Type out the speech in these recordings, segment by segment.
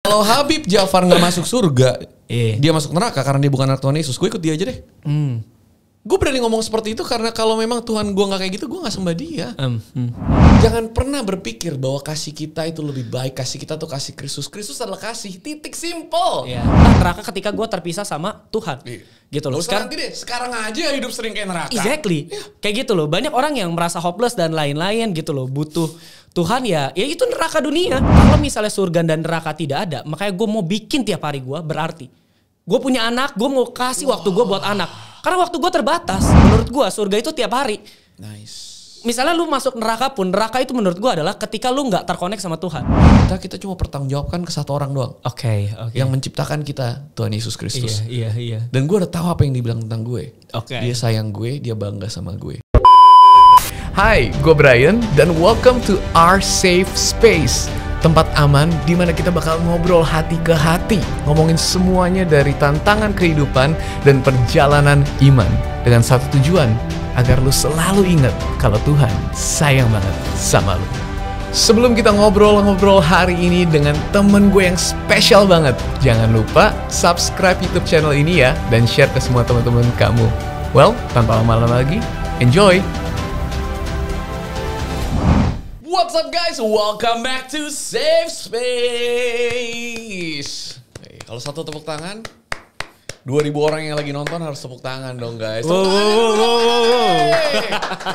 Kalau Habib Jafar nggak masuk surga, dia masuk neraka karena dia bukan anak Tuhan Yesus, gue ikut dia aja deh. Gue berani ngomong seperti itu karena kalau memang Tuhan gue nggak kayak gitu, gue nggak sembah dia. Jangan pernah berpikir bahwa kasih kita itu lebih baik. Kasih kita tuh kasih Kristus. Kristus adalah kasih. Titik, simple. Neraka ketika gue terpisah sama Tuhan. Gitu loh. Sekarang aja hidup sering kayak neraka. Exactly. Kayak gitu loh. Banyak orang yang merasa hopeless dan lain-lain gitu loh. Butuh Tuhan ya itu neraka dunia. Kalau misalnya surga dan neraka tidak ada, makanya gue mau bikin tiap hari gue berarti. Gue punya anak, gue mau kasih waktu gue buat anak. Karena waktu gue terbatas. Menurut gue surga itu tiap hari. Nice. Misalnya lu masuk neraka pun, neraka itu menurut gue adalah ketika lu gak terkonek sama Tuhan. Kita cuma pertanggungjawabkan ke satu orang doang. Oke. Yang menciptakan kita, Tuhan Yesus Kristus. Iya. Dan gue udah tahu apa yang dibilang tentang gue. Dia sayang gue, dia bangga sama gue. Hai, gue Brian dan welcome to our safe space. Tempat aman di mana kita bakal ngobrol hati ke hati, ngomongin semuanya dari tantangan kehidupan dan perjalanan iman dengan satu tujuan, agar lu selalu ingat kalau Tuhan sayang banget sama lu. Sebelum kita ngobrol-ngobrol hari ini dengan temen gue yang spesial banget, jangan lupa subscribe YouTube channel ini ya dan share ke semua teman-teman kamu. Well, tanpa lama-lama lagi, enjoy! What's up guys? Welcome back to Safe Space. Kalau satu tepuk tangan, 2000 orang yang lagi nonton harus tepuk tangan dong guys.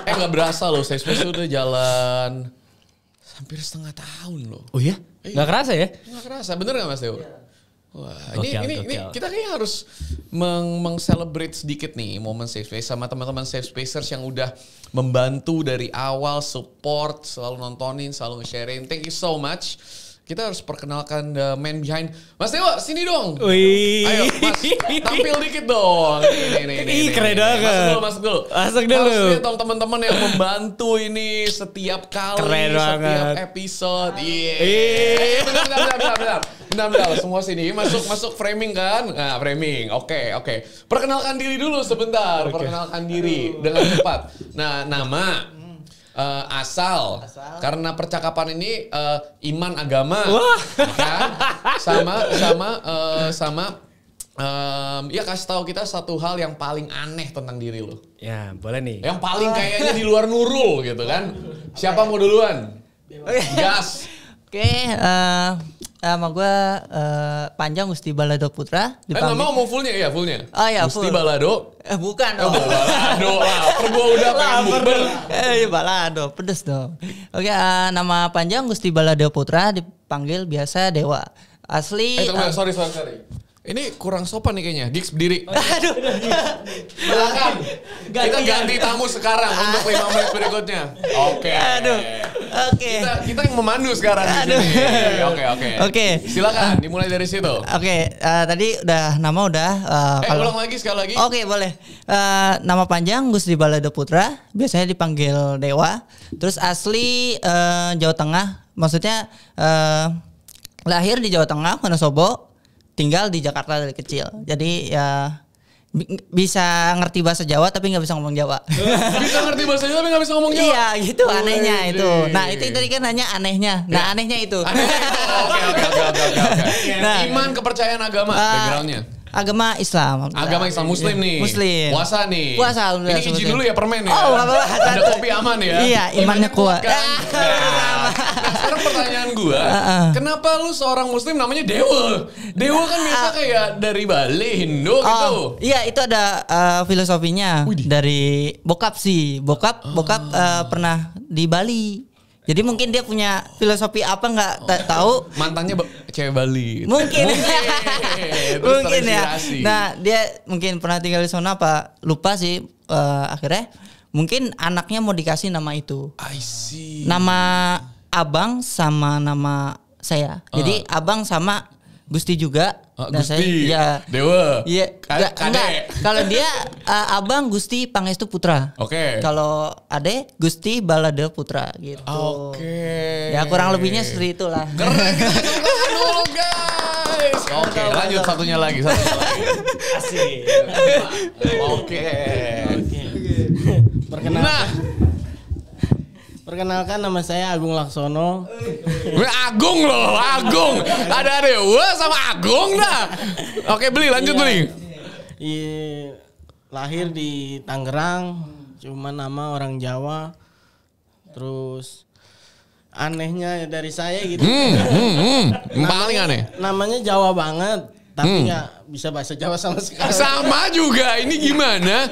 Nggak berasa loh, Safe Space udah jalan hampir setengah tahun loh. Oh iya? Nggak kerasa ya? Nggak kerasa, bener nggak Mas Teo? Wah, ini kita kayaknya harus meng-celebrate sedikit nih momen Safe Space sama teman-teman Safe Spacers yang udah membantu dari awal, support, selalu nontonin, selalu nge-sharing. Thank you so much. Kita harus perkenalkan the man behind. Mas Dewa, sini dong. Wih. Ayo, Mas, tampil dikit dong. Ini keren banget. Masuk dulu. Masuk dulu. Harus lihat dong teman-teman yang membantu ini setiap kali, keren setiap episode. Iya. Bentar. Semua sini masuk framing kan? Nah, framing. Oke. Perkenalkan diri dulu sebentar. Perkenalkan diri dengan cepat. Nah, nama. Asal karena percakapan ini iman agama kan sama ya kasih tahu kita satu hal yang paling aneh tentang diri lo. Ya boleh nih. Yang paling kayaknya di luar Nurul gitu kan. Siapa mau duluan? Gas. Oke, nama gue Panjang Gusti Balado Putra. Nggak mau fullnya ya fullnya. Oh ya Gusti full. Balado. Bukan dong. Balado lapar gue udah pengen bukber. Balado, pedes dong. Oke, nama panjang Gusti Balado Putra, dipanggil biasa Dewa. Asli. Sorry. Ini kurang sopan nih kayaknya. Gigs berdiri. Aduh. Silakan. Kita ganti tamu sekarang untuk 5 menit berikutnya. Oke. Aduh. Oke. Kita yang memandu sekarang di sini. Oke. Silakan dimulai dari situ. Oke, tadi nama udah ulang lagi sekali lagi. Oke, boleh. Nama panjang Gusti Balado Putra, biasanya dipanggil Dewa. Terus asli Jawa Tengah, maksudnya lahir di Jawa Tengah, Wonosobo. Tinggal di Jakarta dari kecil. Jadi ya bisa ngerti bahasa Jawa tapi nggak bisa ngomong Jawa. Bisa ngerti bahasa Jawa tapi nggak bisa ngomong Jawa? Iya gitu anehnya itu. Nah itu tadi kan nanya anehnya. Nah anehnya itu. Oke. Nah, iman kepercayaan agama backgroundnya. Agama Islam. Agama Islam Muslim nih. Muslim. Puasa nih. Puasa. Ini izin dulu ya permen ya. Oh nggak apa-apa. Ada kopi aman ya. Iya imannya kuat. Sekarang pertanyaan gue, kenapa lu seorang Muslim namanya Dewa? Dewa kan biasa kayak dari Bali, Hindu gitu. Iya itu ada filosofinya dari bokap sih. Bokap pernah di Bali. Jadi mungkin dia punya filosofi apa nggak tahu. Mantannya cewek Bali. Mungkin ya. Nah dia mungkin pernah tinggal di sana apa lupa sih. Akhirnya mungkin anaknya mau dikasih nama itu. I see. Nama abang sama nama saya. Jadi abang sama Gusti juga. Dan Gusti, saya Dewa. Iya, enggak. Kalau dia abang Gusti Pangestu Putra. Oke. Kalau ade Gusti Balado Putra gitu. Oke. Ya kurang lebihnya seperti itulah. Keren, kita dulu guys. Oke, lanjut satunya lagi. Asik. Oke. Perkenalkan nama saya Agung Laksono. Agung loh, Agung. Ada Dewa sama Agung dah. Oke, lanjut beli. Iya, lahir di Tangerang, cuma nama orang Jawa. Terus anehnya dari saya gitu. Paling aneh. Namanya Jawa banget, tapi nggak bisa bahasa Jawa sama sekali. Sama juga. Ini gimana?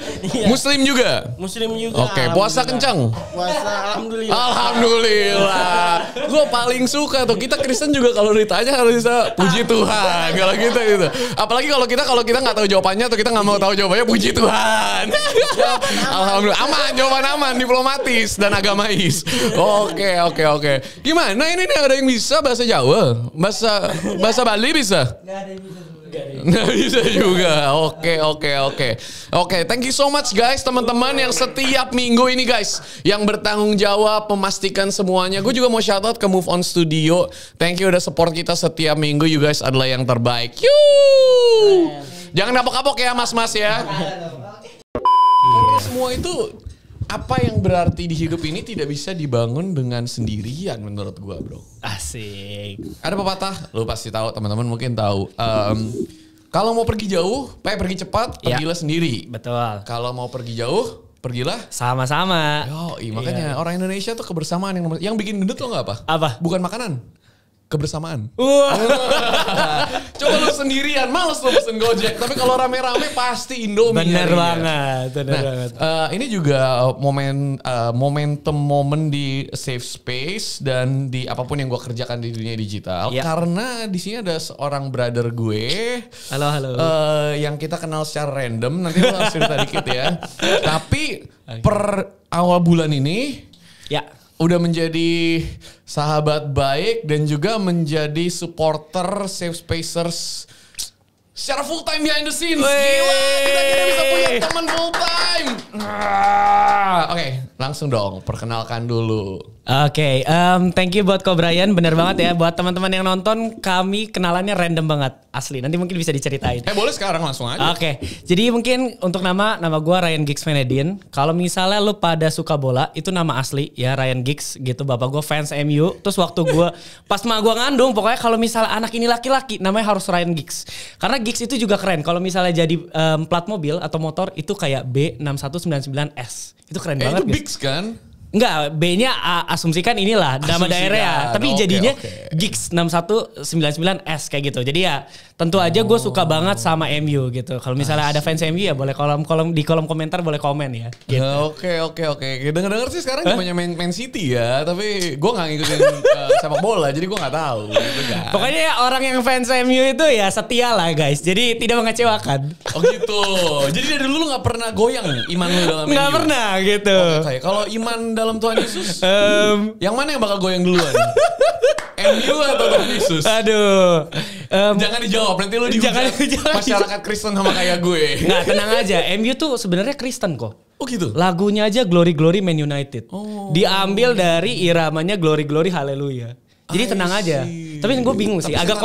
Muslim juga. Muslim juga. Oke, puasa kencang. Puasa alhamdulillah. Alhamdulillah. Gue paling suka tuh. Kita Kristen juga kalau ditanya harus bisa puji Tuhan. Kalau kita gitu. Apalagi kalau kita nggak tahu jawabannya atau kita nggak mau tahu jawabannya, puji Tuhan. Alhamdulillah. Aman, jawaban aman, diplomatis dan agamais. Oke. Gimana ini nih, ada yang bisa bahasa Jawa? Bahasa Bali bisa? Nggak bisa juga. Oke, thank you so much guys, teman-teman yang setiap minggu ini guys, yang bertanggung jawab memastikan semuanya. Gue juga mau shout out ke Move On Studio. Thank you udah support kita setiap minggu. You guys adalah yang terbaik. Jangan kapok-kapok ya mas-mas ya. Karena semua itu, apa yang berarti di hidup ini tidak bisa dibangun dengan sendirian menurut gua, bro. Asik. Ada pepatah, lu pasti tahu, teman-teman mungkin tahu. Kalau mau pergi jauh, pergi cepat, pergilah sendiri. Betul. Kalau mau pergi jauh, pergilah sama-sama. Makanya orang Indonesia tuh kebersamaan yang bikin gendut lo nggak apa? Apa? Bukan makanan. Kebersamaan. Coba lu sendirian, males lu pesen Gojek. Tapi kalau rame-rame pasti Indomie. Bener banget. Ini juga momentum momen di safe space dan di apapun yang gue kerjakan di dunia digital. Karena di sini ada seorang brother gue. Halo. Yang kita kenal secara random. Nanti lu harus cerita dikit ya. Tapi per awal bulan ini. Udah menjadi sahabat baik dan juga menjadi supporter Safe Spacers secara full time behind the scenes. Gila, kita kira bisa punya teman full time. Oke, langsung dong perkenalkan dulu. Oke, thank you buat Ko Brian, bener banget ya. Buat teman-teman yang nonton, kami kenalannya random banget, asli. Nanti mungkin bisa diceritain. Boleh sekarang langsung aja. Oke, jadi mungkin untuk nama gue Ryan Giggs Venedin. Kalau misalnya lu pada suka bola, itu nama asli ya, Ryan Giggs gitu. Bapak gue fans MU. Terus waktu gue pas gue ngandung, pokoknya kalau misalnya anak ini laki-laki, namanya harus Ryan Giggs. Karena Giggs itu juga keren. Kalau misalnya jadi plat mobil atau motor itu kayak B6199S. Itu keren banget. Itu Giggs kan? Enggak, B-nya asumsikan inilah nama daerah. Tapi jadinya Giggs 6199S kayak gitu. Jadi ya tentu aja gue suka banget sama MU gitu. Kalau misalnya ada fans MU ya boleh di kolom komentar boleh komen ya. Gitu. Oke. Dengar sih sekarang banyak Man City ya. Tapi gue gak ngikutin sepak bola. Jadi gue gak tahu. Gitu kan. Pokoknya ya, orang yang fans MU itu ya setia lah guys. Jadi tidak mengecewakan. Oh gitu. Jadi dari dulu lu gak pernah goyang iman lu dalam MU? Gak pernah gitu. Oke. Kalau iman dalam Tuhan Yesus, yang mana yang bakal goyang duluan? MU atau Tuhan Yesus? Aduh. Jangan dijawab, nanti lu dihujat masyarakat Kristen sama kayak gue. Nggak, tenang aja. MU tuh sebenarnya Kristen kok. Oh gitu? Lagunya aja Glory Glory Man United. Diambil dari iramanya Glory Glory Hallelujah. Jadi tenang aja. Tapi gue bingung sih, agak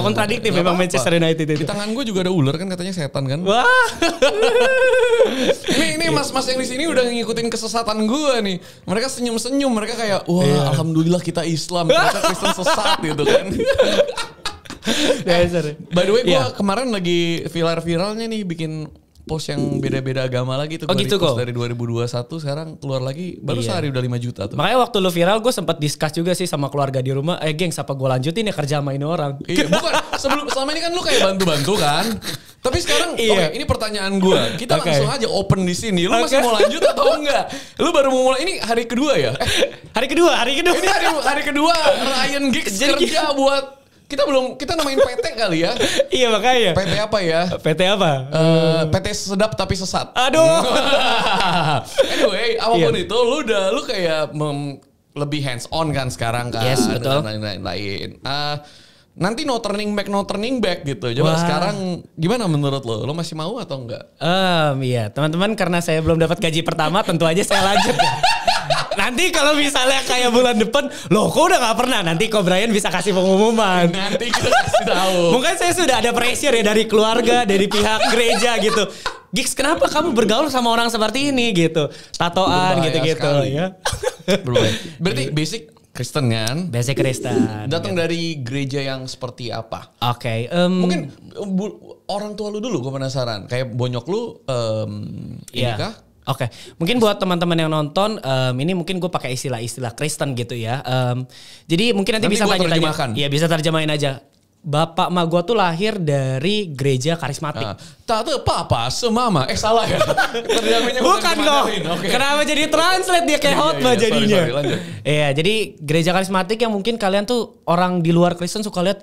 kontradiktif memang Manchester United itu. Di tangan gue juga ada ular kan, katanya setan kan. Wah. Ini mas-mas yang di sini udah ngikutin kesesatan gue nih. Mereka senyum-senyum, mereka kayak wah alhamdulillah kita Islam, kita Kristen sesat gitu kan. By the way gue kemarin lagi viral-viralnya nih bikin post yang beda-beda agama lagi tuh. Gitu kok. Dari 2021 sekarang keluar lagi baru sehari udah 5 juta tuh. Makanya waktu lu viral gue sempat discuss juga sih sama keluarga di rumah. Gengs apa gue lanjutin ya kerja sama ini orang. Iya bukan. Selama ini kan lu kayak bantu-bantu kan. Tapi sekarang ini pertanyaan gue. Kita langsung aja open di sini. Lu masih mau lanjut atau enggak? Lu baru mau mulai, ini hari kedua ya? Hari kedua. Ini hari kedua Ryan Giggs kerja buat kita namain PT kali ya. Iya makanya. PT apa ya? PT apa? PT sedap tapi sesat. Aduh. Anyway, apapun itu lu kayak lebih hands on kan sekarang kan. Yes, betul. Lain-lain. Nanti no turning back gitu. Coba sekarang gimana menurut lo? Lo masih mau atau enggak? Iya, teman-teman karena saya belum dapat gaji pertama, tentu aja saya lanjut ya. Nanti kalau misalnya kayak bulan depan, loh kok udah gak pernah. Nanti Ko Brian bisa kasih pengumuman. Nanti kita kasih tahu. Mungkin saya sudah ada pressure ya dari keluarga, dari pihak gereja gitu. Giggs kenapa kamu bergaul sama orang seperti ini gitu. Tatoan gitu-gitu ya. Berarti basic Kristen kan? Basic Kristen. Datang dari gereja yang seperti apa? Oke. Mungkin orang tua lu dulu gue penasaran. Kayak bonyok lu ini kah? Oke, mungkin buat teman-teman yang nonton, ini mungkin gue pakai istilah-istilah Kristen gitu ya. Jadi mungkin nanti bisa tanya-tanya. Iya, bisa terjemahin aja. Bapak ma gue tuh lahir dari gereja karismatik. Tak tuh papa semama. Salah ya. Bukan kok. Okay. Kenapa jadi translate dia kayak hotba jadinya? Iya, jadi gereja karismatik yang mungkin kalian tuh orang di luar Kristen suka lihat,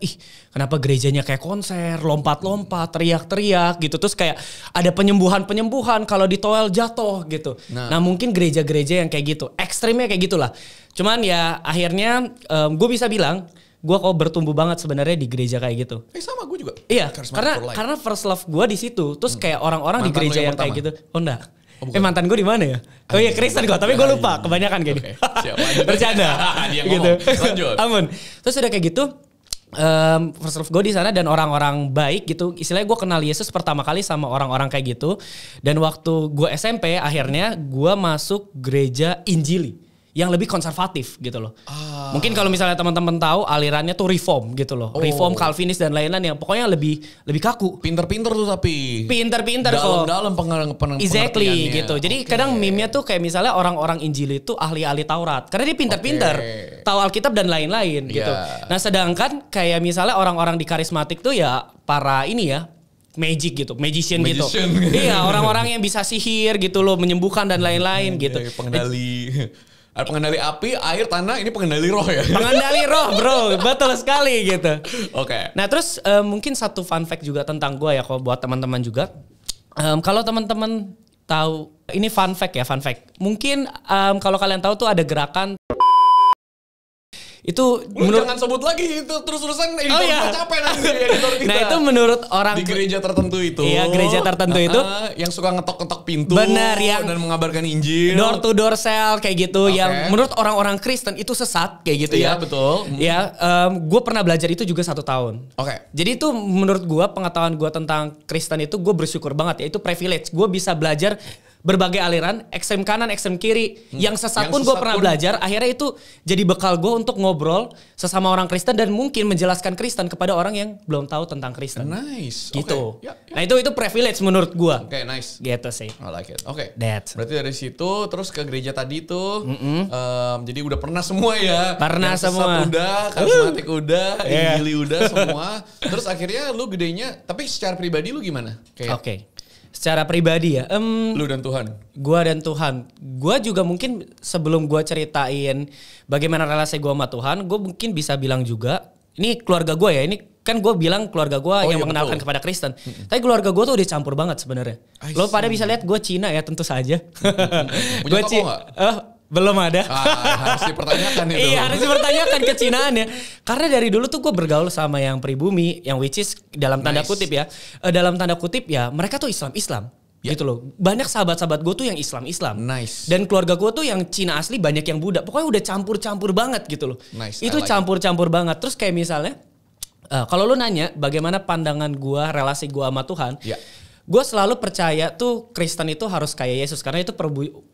kenapa gerejanya kayak konser, lompat-lompat, teriak-teriak gitu. Terus kayak ada penyembuhan-penyembuhan kalau ditoel jatuh gitu. Nah mungkin gereja-gereja yang kayak gitu. Ekstrimnya kayak gitulah. Cuman ya akhirnya gue bisa bilang, gue kok bertumbuh banget sebenarnya di gereja kayak gitu. Sama gue juga. Iya, karena first love gue di situ. Terus kayak orang-orang di gereja yang kayak gitu. Oh enggak. Mantan gue di mana ya? Oh iya Kristen gue, tapi gue lupa. Kebanyakan gini. Bercanda. Gitu. Lanjut. Amun. Terus udah kayak gitu. First love gue di sana dan orang-orang baik gitu. Istilahnya gue kenal Yesus pertama kali sama orang-orang kayak gitu. Dan waktu gue SMP akhirnya gue masuk gereja Injili yang lebih konservatif gitu loh. Mungkin kalau misalnya teman-teman tahu alirannya tuh reform gitu loh. Reform, Calvinis dan lain-lain yang pokoknya lebih kaku. Pinter-pinter tuh tapi. Pinter-pinter kok. Dalam pengertiannya. Exactly gitu. Jadi kadang meme-nya tuh kayak misalnya orang-orang Injil itu ahli-ahli Taurat. Karena dia pinter-pinter. Tahu Alkitab dan lain-lain gitu. Nah sedangkan kayak misalnya orang-orang di karismatik tuh ya para ini ya. Magic gitu, magician gitu. Iya, orang-orang yang bisa sihir gitu loh, menyembuhkan dan lain-lain gitu. Pengendali. Ada pengendali api, air, tanah, ini pengendali roh ya? Pengendali roh bro, betul sekali gitu. Oke. Nah terus mungkin satu fun fact juga tentang gue ya, kalau buat teman-teman juga. Kalau teman-teman tahu, ini fun fact ya, fun fact. Mungkin kalau kalian tahu tuh ada gerakan itu jangan sebut lagi itu terus-terusan editor capek nanti editor kita. Nah itu menurut orang di gereja tertentu itu. Iya gereja tertentu itu yang suka ngetok-ngetok pintu. Benar yang dan mengabarkan Injil. Door to door sell kayak gitu yang menurut orang-orang Kristen itu sesat kayak gitu ya. Iya betul. Ya gue pernah belajar itu juga 1 tahun. Oke. Jadi itu menurut gue pengetahuan gue tentang Kristen itu gue bersyukur banget ya, itu privilege. Gue bisa belajar berbagai aliran, ekstrem kanan, ekstrem kiri. Yang sesat pun gue pernah belajar. Akhirnya itu jadi bekal gue untuk ngobrol sesama orang Kristen dan mungkin menjelaskan Kristen kepada orang yang belum tahu tentang Kristen. Nice. Gitu. Okay. Nah itu privilege menurut gue. Oke, nice. Gitu sih. I like it. Oke. Berarti dari situ terus ke gereja tadi tuh. Jadi udah pernah semua ya. Pernah yang semua. Udah, karismatik udah, Injili udah semua. Terus akhirnya lu gedenya, tapi secara pribadi lu gimana? Oke. Secara pribadi ya. Lu dan Tuhan. Gua dan Tuhan. Gua juga mungkin sebelum gua ceritain bagaimana relasi gua sama Tuhan, gua mungkin bisa bilang juga, ini keluarga gua ya, ini kan gua bilang keluarga gua yang mengenalkan kepada Kristen. Tapi keluarga gua tuh udah campur banget sebenarnya. Lo pada bisa lihat gua Cina ya tentu saja. Punya toko nggak? Belum ada. Harus dipertanyakan itu. Iya harus dipertanyakan kecinaannya. Karena dari dulu tuh gue bergaul sama yang pribumi, yang which is dalam tanda kutip ya. Dalam tanda kutip ya mereka tuh Islam. Gitu loh. Banyak sahabat-sahabat gue tuh yang Islam. Nice. Dan keluarga gue tuh yang Cina asli banyak yang Buddha. Pokoknya udah campur-campur banget gitu loh. Nice. Itu campur-campur banget. Terus kayak misalnya, kalau lu nanya bagaimana pandangan gue, relasi gue sama Tuhan. Gue selalu percaya tuh Kristen itu harus kayak Yesus. Karena itu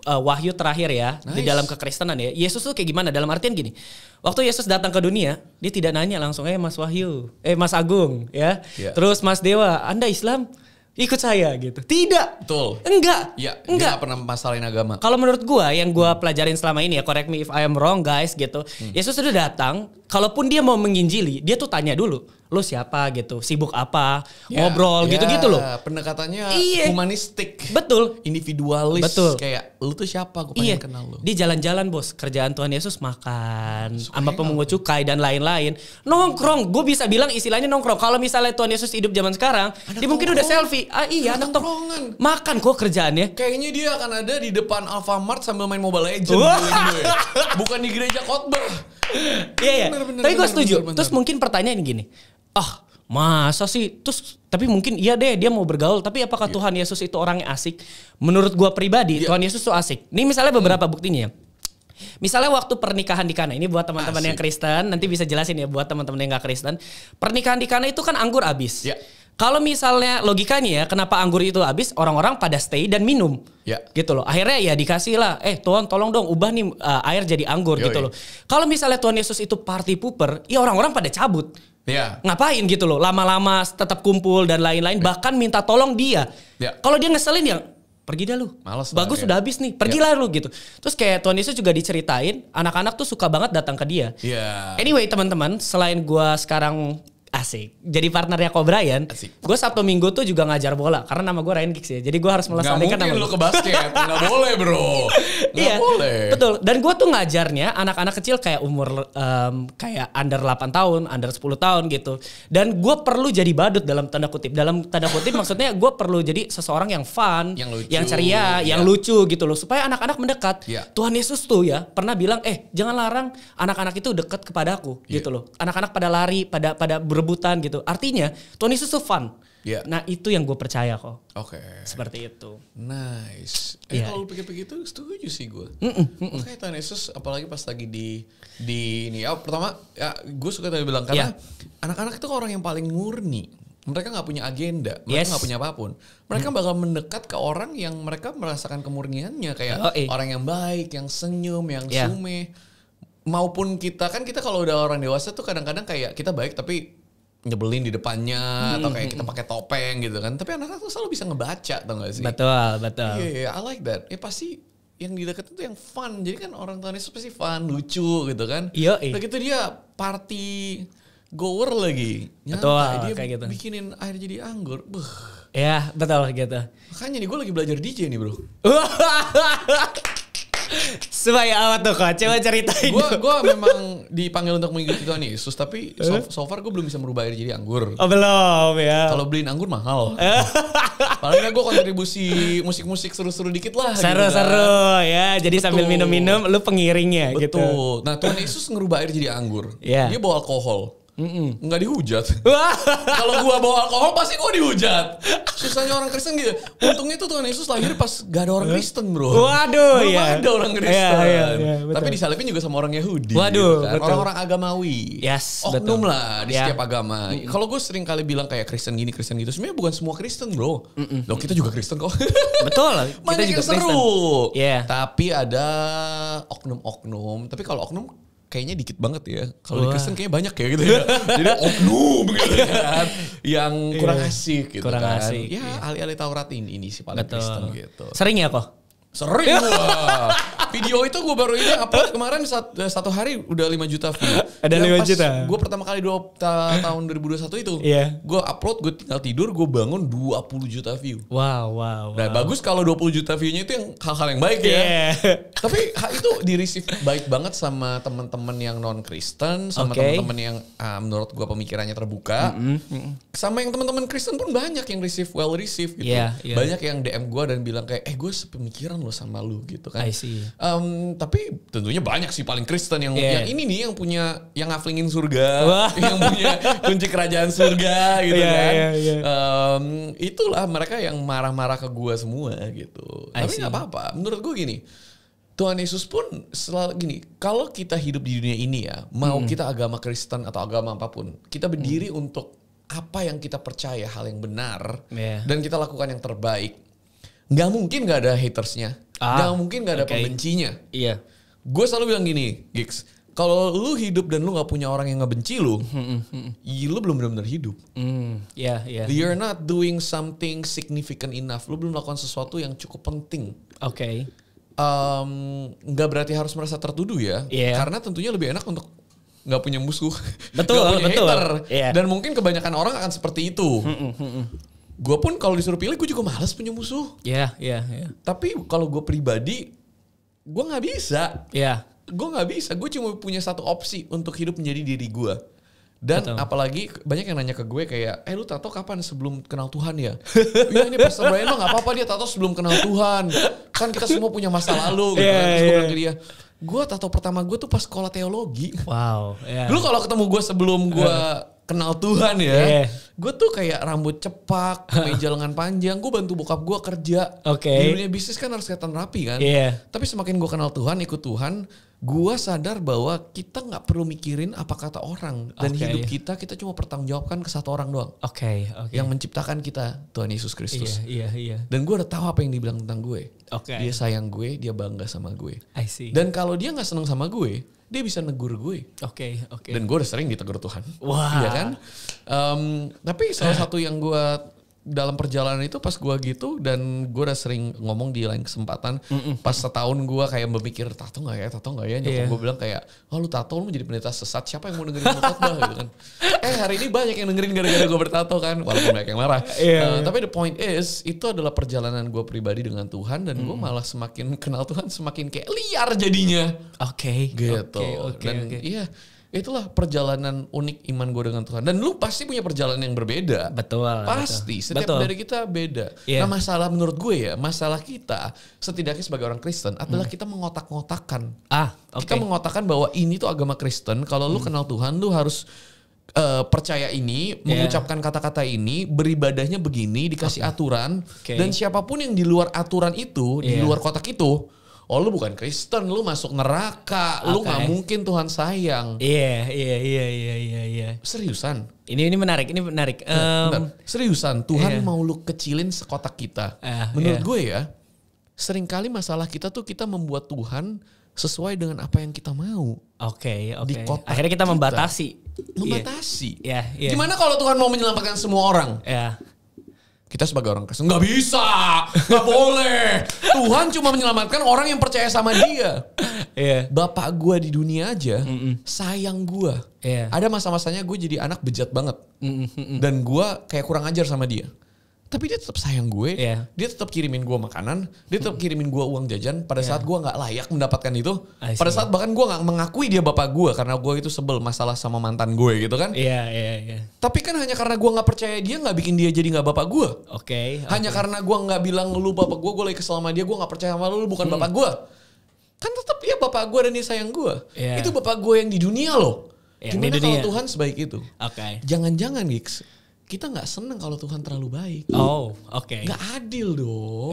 wahyu terakhir ya. Di dalam kekristenan ya. Yesus tuh kayak gimana? Dalam artian gini. Waktu Yesus datang ke dunia. Dia tidak nanya langsung Mas Wahyu. Mas Agung ya. Terus Mas Dewa. Anda Islam? Ikut saya gitu. Tidak. Betul. Enggak. Dia gak pernah masalahin agama. Kalau menurut gue yang gue pelajarin selama ini ya. Correct me if I am wrong guys gitu. Yesus udah datang. Kalaupun dia mau menginjili. Dia tuh tanya dulu. Lo siapa gitu, sibuk apa, ngobrol gitu-gitu loh. Pendekatannya humanistik. Betul. Individualis. Betul. Kayak lu tuh siapa, gue pengen kenal lu. Di jalan-jalan bos, kerjaan Tuhan Yesus makan, sama pemungut cukai dan lain-lain. Nongkrong, gue bisa bilang istilahnya nongkrong. Kalau misalnya Tuhan Yesus hidup zaman sekarang, dia mungkin udah selfie. Iya, anak nongkrongan. Makan kok kerjaannya. Kayaknya dia akan ada di depan Alfamart sambil main Mobile Legends. Bukan di gereja khotbah. Iya. Tapi gue setuju. Terus mungkin pertanyaan gini. Masa sih? Terus tapi mungkin iya deh dia mau bergaul. Tapi apakah Tuhan Yesus itu orang yang asik? Menurut gua pribadi Tuhan Yesus tuh asik. Ini misalnya beberapa buktinya. Misalnya waktu pernikahan di Kana. Ini buat teman-teman yang Kristen. Nanti bisa jelasin ya buat teman-teman yang gak Kristen. Pernikahan di Kana itu kan anggur habis. Kalau misalnya logikanya ya, kenapa anggur itu habis, orang-orang pada stay dan minum. Ya. Gitu loh. Akhirnya ya dikasih lah, Tuhan tolong dong ubah nih air jadi anggur. Yoi. Gitu loh. Kalau misalnya Tuhan Yesus itu party pooper, ya orang-orang pada cabut. Ya. Ngapain gitu loh, lama-lama tetap kumpul dan lain-lain, bahkan minta tolong dia. Ya. Kalau dia ngeselin ya pergi dah lu. Males bagus banget, udah habis nih, pergilah lu gitu. Terus kayak Tuhan Yesus juga diceritain, anak-anak tuh suka banget datang ke dia. Iya. Anyway teman-teman, selain gua sekarang asik jadi partnernya Ko Brian, gue Sabtu Minggu tuh juga ngajar bola karena nama gue Ryan Giggs ya. Jadi gue harus melestarikan nama. Gak mungkin lu ke basket, gak boleh bro. Iya, boleh. betul. Dan gue tuh ngajarnya anak-anak kecil kayak umur kayak under 8 tahun, under 10 tahun gitu. Dan gue perlu jadi badut dalam tanda kutip. Dalam tanda kutip maksudnya gue perlu jadi seseorang yang fun, yang ceria, yang lucu gitu loh. Supaya anak-anak mendekat. Tuhan Yesus tuh ya pernah bilang, jangan larang anak-anak itu dekat kepadaku gitu loh. Anak-anak pada lari, pada berebutan gitu. Artinya Tuhan Yesus tuh fun. Nah itu yang gue percaya kok. Oke. Seperti itu. Nice. Kalau lu pikir-pikir itu setuju sih gue. Makanya Tuhan Yesus apalagi pas lagi di ini. Pertama ya gue suka tadi bilang karena anak-anak itu orang yang paling murni. Mereka gak punya agenda. Mereka gak punya apapun. Mereka bakal mendekat ke orang yang mereka merasakan kemurniannya. Kayak orang yang baik, yang senyum, yang sume. Maupun kita kalau udah orang dewasa tuh kadang-kadang kayak kita baik tapi nyebelin di depannya atau kayak kita pakai topeng gitu kan. Tapi anak-anak tuh selalu bisa ngebaca, tau gak sih? Betul. Iya, I like that. Pasti yang di dekat itu yang fun. Jadi kan orang Tuhan Yesus pasti fun, lucu gitu kan. Iya. Udah gitu dia party goer lagi. Betul, dia kayak gitu. bikinin air jadi anggur. Ya, betul gitu. Makanya nih gue lagi belajar DJ nih bro. Supaya apa tuh kok? Coba ceritain. Gue memang dipanggil untuk mengikuti Tuhan Yesus, tapi so far gue belum bisa merubah air jadi anggur. Oh belum ya. Kalau beliin anggur mahal. Paling gue kontribusi musik-musik seru-seru dikit lah. Seru-seru ya. Jadi sambil minum-minum lu pengiringnya. Betul. Gitu. Nah Tuhan Yesus ngerubah air jadi anggur. Yeah. Dia bawa alkohol. Nggak dihujat. Kalau gua bawa alkohol pasti gua dihujat. Susahnya orang Kristen gitu. Untungnya tuh Tuhan Yesus lahir pas gak ada orang Kristen bro. Waduh. Belum ada orang Kristen. Iya, tapi disalibin juga sama orang Yahudi. Waduh. Gitu kan. Orang-orang agamawi. Yes. Oknum lah di setiap agama. Kalau gue sering kali bilang kayak Kristen gini Kristen gitu. Sebenarnya bukan semua Kristen bro. Loh kita juga Kristen kok. Betul. Banyak yang seru. Yeah. Tapi ada oknum-oknum. Tapi kalau oknum kayaknya dikit banget ya. Kalau di Kristen kayaknya banyak ya gitu ya. Jadi oknum gitu kan. Yang kurang asik gitu kurang kan. asik. Ya ahli-ahli Taurat ini sih paling Kristen gitu. Sering ya kok? Sering gua. Video itu gue baru ini upload kemarin satu hari udah 5 juta view. Ada 5 juta. Gue pertama kali tahun 2021 itu. Gue upload, gue tinggal tidur, gue bangun 20 juta view. Wow. Nah bagus kalau 20 juta view-nya itu yang hal-hal yang baik ya. Tapi itu di-receive baik banget sama teman-teman yang non-Kristen. Sama teman-teman yang menurut gue pemikirannya terbuka. Sama yang teman-teman Kristen pun banyak yang well receive gitu. Banyak yang DM gue dan bilang kayak, gue sepemikiran lo sama lu gitu kan. I see. Tapi tentunya banyak sih paling Kristen yang ini nih yang punya yang ngaflingin surga, yang punya kunci kerajaan surga gitu kan. Itulah mereka yang marah-marah ke gua semua gitu. Tapi nggak apa-apa. Menurut gua gini, Tuhan Yesus pun selalu gini. Kalau kita hidup di dunia ini ya, mau kita agama Kristen atau agama apapun, kita berdiri untuk apa yang kita percaya hal yang benar dan kita lakukan yang terbaik. Gak mungkin gak ada hatersnya. Gak mungkin gak ada pembencinya. Iya. Gue selalu bilang gini, Gigs. Kalau lu hidup dan lu gak punya orang yang ngebenci lu, lu belum benar-benar hidup. You're not doing something significant enough. Lu belum melakukan sesuatu yang cukup penting. Gak berarti harus merasa tertuduh ya. Karena tentunya lebih enak untuk gak punya musuh. Betul. Gak punya hater. Dan mungkin kebanyakan orang akan seperti itu. Gue pun kalau disuruh pilih gue juga malas punya musuh. Tapi kalau gue pribadi, gue nggak bisa. Gue nggak bisa. Gue cuma punya satu opsi untuk hidup menjadi diri gue. Dan apalagi banyak yang nanya ke gue kayak, lu tato kapan sebelum kenal Tuhan ya? Iya ini Pastor Brian mah nggak apa-apa dia tato sebelum kenal Tuhan. Kan kita semua punya masa lalu. Gitu kan. Terus gue bilang ke dia, gue tato pertama gue tuh pas sekolah teologi. Wow. Dulu kalau ketemu gue sebelum gue kenal Tuhan ya, gue tuh kayak rambut cepak, meja lengan panjang. Gue bantu bokap gue kerja. Di dunia bisnis kan harus kelihatan rapi kan. Tapi semakin gue kenal Tuhan, ikut Tuhan, gue sadar bahwa kita nggak perlu mikirin apa kata orang. Dan hidup kita cuma pertanggungjawabkan ke satu orang doang. Yang menciptakan kita, Tuhan Yesus Kristus. Dan gue udah tahu apa yang dibilang tentang gue. Dia sayang gue, dia bangga sama gue. Dan kalau dia nggak seneng sama gue, dia bisa negur gue. Dan gue udah sering ditegur Tuhan. Iya kan? Tapi salah satu yang gue dalam perjalanan itu pas gue gitu, dan gue udah sering ngomong di lain kesempatan, pas setahun gue kayak berpikir tato gak ya, nyokap gue bilang kayak, oh lu tato lu mau jadi pendeta sesat, siapa yang mau dengerin lu khotbah gitu kan. Hari ini banyak yang dengerin gara-gara gue bertato kan, walaupun banyak yang marah. Tapi the point is, itu adalah perjalanan gue pribadi dengan Tuhan, dan gue malah semakin kenal Tuhan semakin kayak liar jadinya. Gitu. Dan iya, itulah perjalanan unik iman gue dengan Tuhan. Dan lu pasti punya perjalanan yang berbeda. Pasti. Setiap dari kita beda. Nah masalah menurut gue ya, masalah kita setidaknya sebagai orang Kristen adalah kita mengotak-ngotakan. Kita mengotakkan bahwa ini tuh agama Kristen. Kalau lu kenal Tuhan, lu harus percaya ini, mengucapkan kata-kata ini, beribadahnya begini, dikasih aturan. Dan siapapun yang di luar aturan itu, di luar kotak itu, oh lu bukan Kristen, lu masuk neraka, lu gak mungkin Tuhan sayang. Iya. Seriusan? Ini menarik. Seriusan, Tuhan mau lu kecilin sekotak kita. Menurut gue ya, seringkali masalah kita tuh kita membuat Tuhan sesuai dengan apa yang kita mau. Di kotak akhirnya kita membatasi. Gimana kalau Tuhan mau menyelamatkan semua orang? Kita sebagai orang Kristen nggak bisa, nggak boleh. Tuhan cuma menyelamatkan orang yang percaya sama Dia. Bapak gue di dunia aja sayang gue. Ada masa-masanya gue jadi anak bejat banget, dan gue kayak kurang ajar sama dia. Tapi dia tetap sayang gue, dia tetap kirimin gue makanan, dia tetap kirimin gue uang jajan pada saat gue nggak layak mendapatkan itu. Pada saat bahkan gue nggak mengakui dia bapak gue karena gue itu sebel masalah sama mantan gue gitu kan. Tapi kan hanya karena gue nggak percaya dia nggak bikin dia jadi nggak bapak gue. Hanya karena gue nggak bilang lu bapak gue lagi kesel sama dia, gue nggak percaya sama lu bukan bapak gue. Kan tetap dia bapak gue dan dia sayang gue. Itu bapak gue yang di dunia loh. Gimana kalau Tuhan sebaik itu? Jangan-jangan Gigs, kita nggak seneng kalau Tuhan terlalu baik. Nggak adil dong.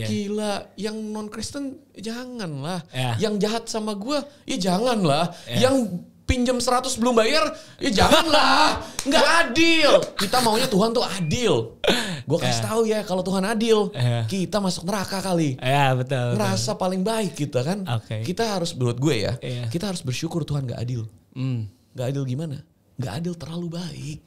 Gila, yang non Kristen janganlah. Yang jahat sama gue, ya janganlah. Yang pinjam 100 belum bayar, ya janganlah. Nggak adil. Kita maunya Tuhan tuh adil. Gue kasih tahu ya, kalau Tuhan adil, kita masuk neraka kali. Betul. Ngerasa paling baik kita kan. Kita harus, menurut gue ya, kita harus bersyukur Tuhan nggak adil. Nggak adil gimana? Nggak adil terlalu baik.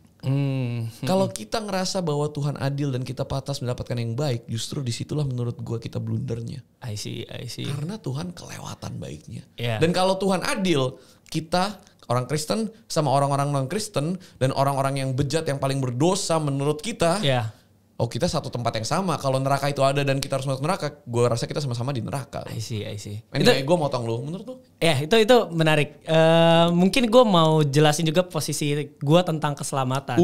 Kalau kita ngerasa bahwa Tuhan adil dan kita pantas mendapatkan yang baik, justru disitulah menurut gue kita blundernya. I see. Karena Tuhan kelewatan baiknya. Dan kalau Tuhan adil, kita orang Kristen sama orang-orang non Kristen dan orang-orang yang bejat yang paling berdosa menurut kita, oh kita satu tempat yang sama. Kalau neraka itu ada dan kita harus masuk neraka, gue rasa kita sama-sama di neraka. I see. Anyway, gue motong lu, menurut lu? Itu menarik. Mungkin gue mau jelasin juga posisi gue tentang keselamatan.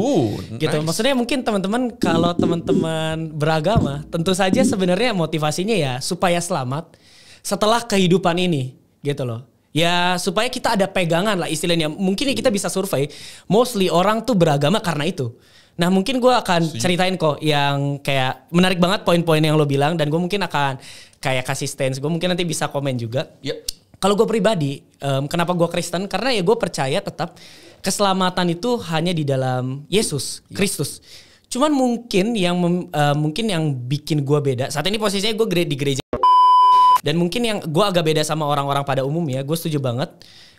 Gitu. Nice. Maksudnya mungkin teman-teman, kalau teman-teman beragama, tentu saja sebenarnya motivasinya ya supaya selamat setelah kehidupan ini, gitu loh. Ya supaya kita ada pegangan lah istilahnya. Mungkin kita bisa survei, mostly orang tuh beragama karena itu. Nah mungkin gue akan ceritain kok yang kayak menarik banget poin-poin yang lo bilang, dan gue mungkin akan kayak kasih stance. Gue mungkin nanti bisa komen juga. Kalau gue pribadi, kenapa gue Kristen? Karena ya gue percaya tetap keselamatan itu hanya di dalam Yesus Kristus. Cuman mungkin yang bikin gue beda. Saat ini posisinya gue di gereja. Dan mungkin yang gue agak beda sama orang-orang pada umumnya, gue setuju banget.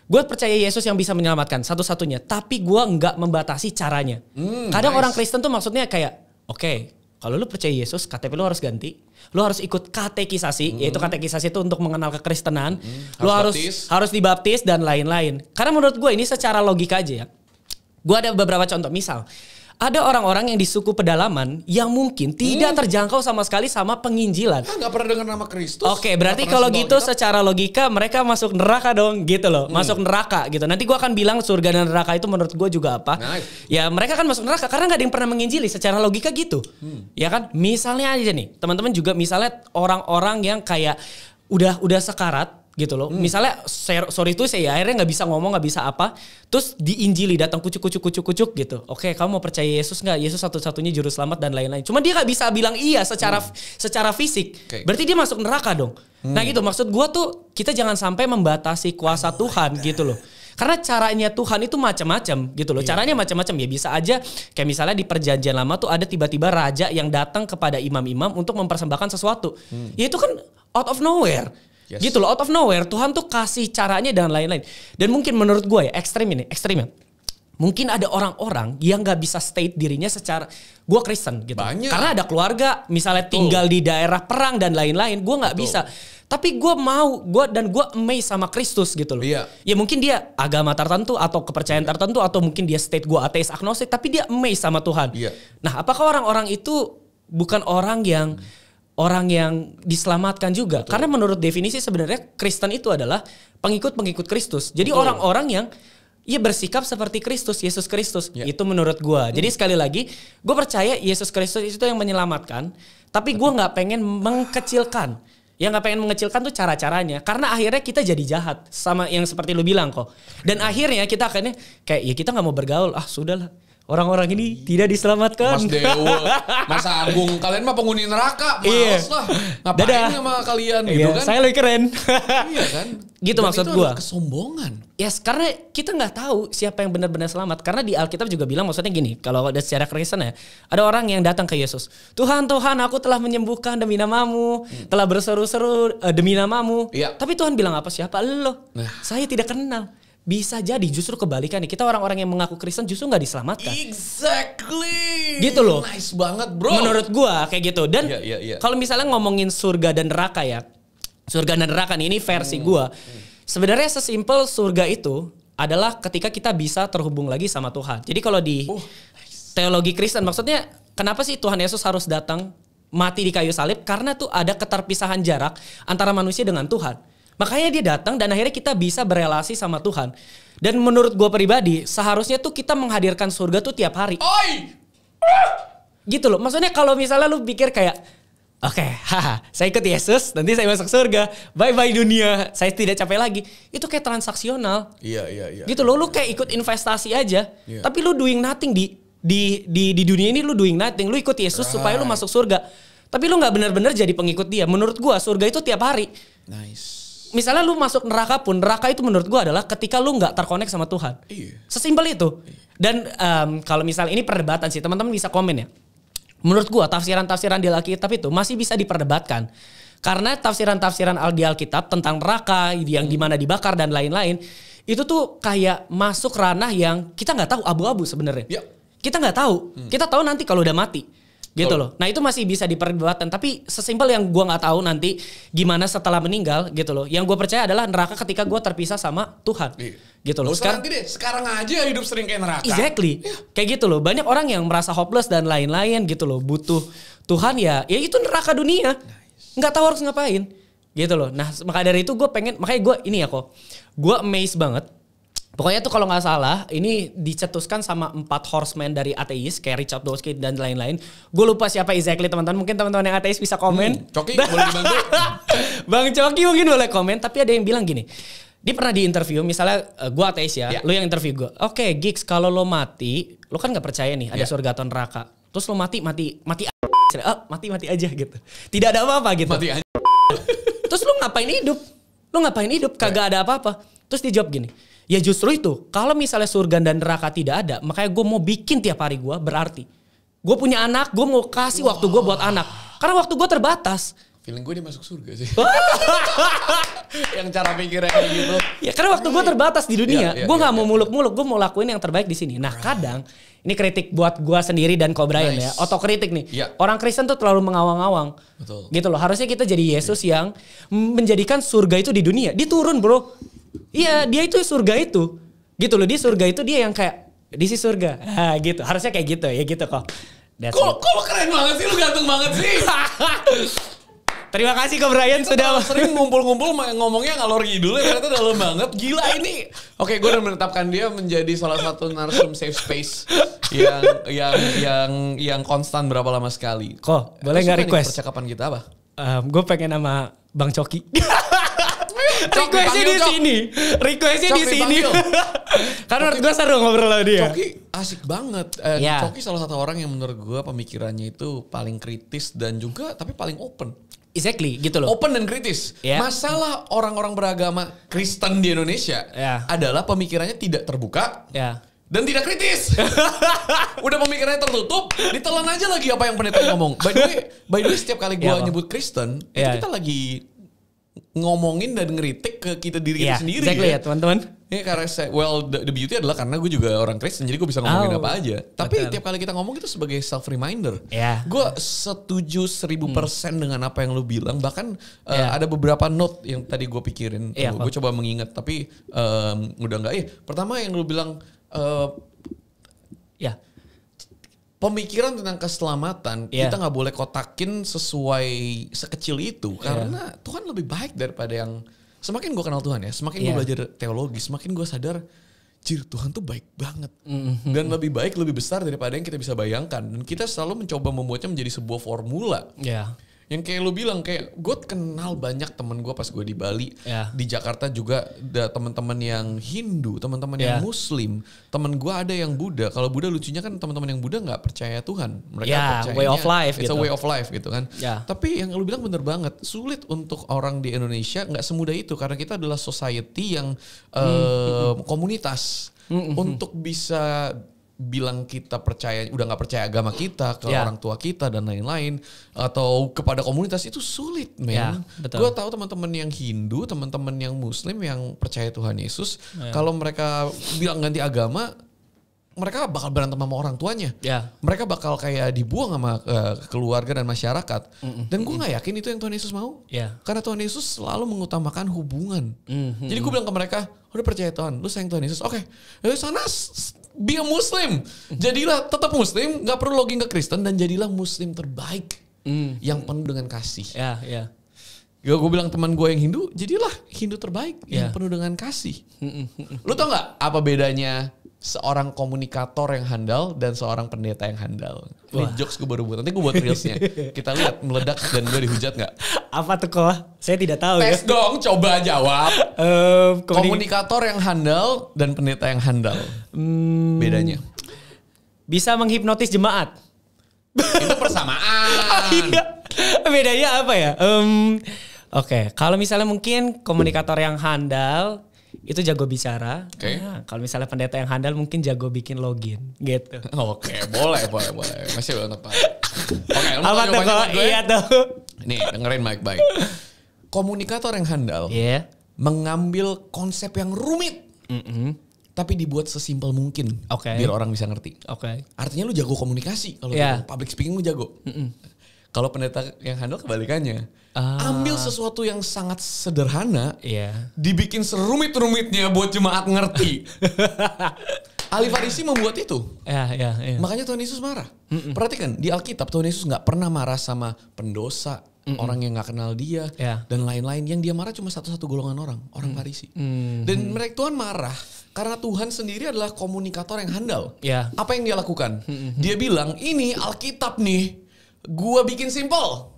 Gue percaya Yesus yang bisa menyelamatkan satu-satunya, tapi gue nggak membatasi caranya. Kadang orang Kristen tuh maksudnya kayak, oke, kalau lu percaya Yesus, KTP lu harus ganti, lu harus ikut katekisasi, yaitu katekisasi itu untuk mengenal kekristenan, lu harus dibaptis dan lain-lain. Karena menurut gue ini secara logika aja ya. Gue ada beberapa contoh, misal ada orang-orang yang di suku pedalaman yang mungkin tidak terjangkau sama sekali sama penginjilan. Nggak pernah dengar nama Kristus. Oke, berarti kalau gitu secara logika mereka masuk neraka dong gitu loh. Masuk neraka gitu. Nanti gue akan bilang surga dan neraka itu menurut gue juga apa. Nice. Ya mereka kan masuk neraka karena nggak ada yang pernah menginjili secara logika gitu. Ya kan, misalnya aja nih teman-teman juga misalnya orang-orang yang kayak udah sekarat gitu loh. Misalnya sorry itu saya akhirnya nggak bisa ngomong, nggak bisa apa. Terus diinjili datang kucuk gitu. Oke, kamu mau percaya Yesus nggak? Yesus satu-satunya juru selamat dan lain-lain. Cuma dia nggak bisa bilang iya secara fisik. Berarti dia masuk neraka dong. Nah gitu maksud gue tuh kita jangan sampai membatasi kuasa Tuhan gitu loh. Karena caranya Tuhan itu macam-macam gitu loh. Caranya macam-macam ya, bisa aja kayak misalnya di Perjanjian Lama tuh ada tiba-tiba raja yang datang kepada imam-imam untuk mempersembahkan sesuatu. Ya itu kan out of nowhere. Yes. Gitu loh, out of nowhere Tuhan tuh kasih caranya dan lain-lain. Dan mungkin menurut gue ya ekstrimnya. Mungkin ada orang-orang yang gak bisa state dirinya secara gue Kristen gitu. Banyak. Karena ada keluarga misalnya tinggal di daerah perang dan lain-lain. Gue gak bisa. Tapi gue amazed sama Kristus gitu loh. Iya. Ya mungkin dia agama tertentu atau kepercayaan tertentu atau mungkin dia state gue ateis agnostik, tapi dia amazed sama Tuhan. Iya. Nah, apakah orang-orang itu bukan orang yang diselamatkan juga? Betul. Karena menurut definisi sebenarnya Kristen itu adalah pengikut-pengikut Kristus. Jadi orang-orang yang bersikap seperti Kristus, Yesus Kristus. Yeah. Itu menurut gue. Jadi sekali lagi, gue percaya Yesus Kristus itu yang menyelamatkan. Tapi gue gak pengen mengecilkan. Yang gak pengen mengecilkan tuh cara-caranya. Karena akhirnya kita jadi jahat. Sama yang seperti lu bilang kok. Dan akhirnya kita akhirnya kayak ya kita gak mau bergaul. Sudahlah. Orang-orang ini tidak diselamatkan. Mas Dewa, Mas Agung, kalian mah penghuni neraka, males lah. Ngapain sama kalian gitu kan? Saya lebih keren. Iya kan? Gitu dan maksud gue. Kesombongan. Yes, karena kita nggak tahu siapa yang benar-benar selamat. Karena di Alkitab juga bilang maksudnya gini, kalau ada secara Kristen ya, ada orang yang datang ke Yesus. Tuhan, aku telah menyembuhkan demi namamu, telah berseru-seru demi namamu. Iya. Tapi Tuhan bilang apa? Siapa lo? Saya tidak kenal. Bisa jadi justru kebalikannya. Kita orang-orang yang mengaku Kristen justru gak diselamatkan. Exactly. Gitu loh. Nice banget bro. Menurut gua kayak gitu. Dan kalau misalnya ngomongin surga dan neraka ya. Surga dan neraka nih, ini versi gua. Sebenarnya sesimpel surga itu adalah ketika kita bisa terhubung lagi sama Tuhan. Jadi kalau di teologi Kristen maksudnya kenapa sih Tuhan Yesus harus datang mati di kayu salib? Karena tuh ada keterpisahan jarak antara manusia dengan Tuhan. Makanya dia datang dan akhirnya kita bisa berelasi sama Tuhan. Dan menurut gue pribadi, seharusnya tuh kita menghadirkan surga tuh tiap hari. Gitu loh. Maksudnya kalau misalnya lu pikir kayak, oke, saya ikut Yesus, nanti saya masuk surga. Bye-bye dunia, saya tidak capek lagi. Itu kayak transaksional. Iya. Gitu loh, lu kayak ikut investasi aja. Iya. Tapi lu doing nothing di dunia ini, lu doing nothing. Lu ikut Yesus supaya lu masuk surga. Tapi lu gak benar-benar jadi pengikut dia. Menurut gue surga itu tiap hari. Nice. Misalnya lu masuk neraka pun, neraka itu menurut gue adalah ketika lu gak terkonek sama Tuhan. Iya. Sesimpel itu. Dan kalau misalnya ini perdebatan sih, teman-teman bisa komen ya. Menurut gue tafsiran-tafsiran di Alkitab itu masih bisa diperdebatkan. Karena tafsiran-tafsiran di Alkitab tentang neraka yang dimana dibakar dan lain-lain. Itu tuh kayak masuk ranah yang kita gak tahu, abu-abu sebenarnya. Ya. Kita gak tahu. Kita tahu nanti kalau udah mati. Gitu loh. Nah itu masih bisa diperdebatkan. Tapi sesimpel yang gue gak tahu nanti gimana setelah meninggal gitu loh. Yang gue percaya adalah neraka ketika gue terpisah sama Tuhan. Gitu loh. Sekarang aja hidup sering kayak neraka. Exactly. Kayak gitu loh. Banyak orang yang merasa hopeless dan lain-lain gitu loh. Butuh Tuhan ya itu neraka dunia. Gak tahu harus ngapain. Gitu loh. Nah maka dari itu makanya gue ini ya kok. Gue amazed banget. Pokoknya tuh kalau nggak salah ini dicetuskan sama 4 horsemen dari ateis kayak Richard Dawkins dan lain-lain. Gue lupa siapa exactly teman-teman. Mungkin teman-teman yang ateis bisa komen. Coki boleh dibantu. Bang Coki mungkin boleh komen. Tapi ada yang bilang gini. Dia pernah di interview. Misalnya gue ateis ya. Lo yang interview gue. Oke, Gigs, kalau lo mati, lo kan nggak percaya nih ada surga atau neraka. Terus lo mati aja gitu. Tidak ada apa-apa gitu. Mati aja. Terus lo ngapain hidup? Kagak ada apa-apa. Terus dia jawab gini. Ya justru itu, kalau misalnya surga dan neraka tidak ada, makanya gue mau bikin tiap hari gue berarti. Gue punya anak, gue mau kasih waktu gue buat anak. Karena waktu gue terbatas. Feeling gue dia masuk surga sih. Yang cara pikirnya kayak gitu. Ya karena waktu gue terbatas di dunia. Gue gak mau muluk-muluk, gue mau lakuin yang terbaik di sini. Nah kadang, ini kritik buat gue sendiri dan Ko Brian ya. Otokritik nih. Orang Kristen tuh terlalu mengawang-awang. Betul. Gitu loh, harusnya kita jadi Yesus yang menjadikan surga itu di dunia. Dia turun bro. Iya, dia itu surga itu. Gitu loh, dia surga itu dia yang kayak di surga. Gitu. Harusnya kayak gitu ya gitu kok. Kok keren banget sih, lu ganteng banget sih. Terima kasih Ko Brian sudah sering ngumpul-ngumpul ngomongnya ngalor ngidul ya, ternyata dalam banget. Gila ini. Oke, gue udah menetapkan dia menjadi salah satu narsum safe space yang konstan berapa lama sekali. Kok, boleh enggak request? Percakapan kita apa? Gue pengen sama Bang Coki. Requestnya di sini. Requestnya di sini. Karena menurut gue seru ngobrol sama dia. Coki asik banget. Coki salah satu orang yang menurut gue pemikirannya itu paling kritis dan juga tapi paling open. Exactly, gitu loh. Open dan kritis. Masalah orang-orang beragama Kristen di Indonesia adalah pemikirannya tidak terbuka. Dan tidak kritis. Udah pemikirannya tertutup, ditelan aja lagi apa yang pendeta ngomong. By the way setiap kali gue nyebut Kristen, itu kita lagi ngomongin dan ngeritik ke diri kita sendiri. Exactly ya teman-teman. Ya karena the beauty adalah karena gue juga orang Kristen, jadi gue bisa ngomongin apa aja. Tapi tiap kali kita ngomong itu sebagai self reminder. Gue setuju 1000% dengan apa yang lu bilang. Bahkan ada beberapa note yang tadi gue pikirin. Gue coba mengingat, tapi udah nggak. Pertama yang lu bilang. Pemikiran tentang keselamatan kita nggak boleh kotakin sesuai sekecil itu karena Tuhan lebih baik daripada yang semakin gue kenal Tuhan ya, semakin gue belajar teologi, semakin gue sadar Tuhan tuh baik banget dan lebih baik, lebih besar daripada yang kita bisa bayangkan, dan kita selalu mencoba membuatnya menjadi sebuah formula. Yang kayak lu bilang, kayak gue kenal banyak temen gue pas gue di Bali, di Jakarta juga ada teman-teman yang Hindu, teman-teman yang Muslim, temen gue ada yang Buddha. Kalau Buddha lucunya kan teman-teman yang Buddha nggak percaya Tuhan, mereka percaya way of life, it's gitu. a way of life gitu kan. Tapi yang lu bilang bener banget, sulit untuk orang di Indonesia, nggak semudah itu karena kita adalah society yang komunitas untuk bisa bilang kita percaya, udah nggak percaya agama kita ke orang tua kita dan lain-lain, atau kepada komunitas itu sulit, men. Gue tahu teman-teman yang Hindu, teman-teman yang Muslim yang percaya Tuhan Yesus, kalau mereka bilang ganti agama, mereka bakal berantem sama orang tuanya. Mereka bakal kayak dibuang sama keluarga dan masyarakat. Dan gue nggak yakin itu yang Tuhan Yesus mau. Karena Tuhan Yesus selalu mengutamakan hubungan. Jadi gue bilang ke mereka, udah percaya Tuhan, lu sayang Tuhan Yesus, oke, sana be a Muslim. Jadilah tetap Muslim, gak perlu login ke Kristen, dan jadilah Muslim terbaik yang penuh dengan kasih. Gue bilang teman gue yang Hindu, jadilah Hindu terbaik yang penuh dengan kasih. Lu tau gak apa bedanya seorang komunikator yang handal dan seorang pendeta yang handal? Ini jokes gue baru buat, nanti gue buat reelsnya. Kita lihat meledak dan gue dihujat gak? Apa tuh kok? Saya tidak tahu. Tes dong, coba jawab. Komunikator yang handal dan pendeta yang handal. Bedanya? Bisa menghipnotis jemaat. Itu persamaan. Bedanya apa ya? Oke, kalau misalnya mungkin komunikator yang handal itu jago bicara. Nah, kalau misalnya pendeta yang handal mungkin jago bikin login gitu. Boleh. Masih banget Pak. Apa tuh kok? Iya tuh. Nih, dengerin baik-baik. Komunikator yang handal mengambil konsep yang rumit, tapi dibuat sesimpel mungkin biar orang bisa ngerti. Artinya lu jago komunikasi, kalau public speaking lu jago. Kalau pendeta yang handal kebalikannya. Ambil sesuatu yang sangat sederhana, dibikin serumit-rumitnya buat jemaat ngerti. Ahli Farisi membuat itu. Makanya Tuhan Yesus marah. Perhatikan, di Alkitab Tuhan Yesus gak pernah marah sama pendosa, orang yang gak kenal dia, dan lain-lain. Yang dia marah cuma satu-satu golongan orang Farisi. Dan mereka Tuhan marah karena Tuhan sendiri adalah komunikator yang handal. Apa yang dia lakukan? Dia bilang, ini Alkitab nih, gua bikin simple.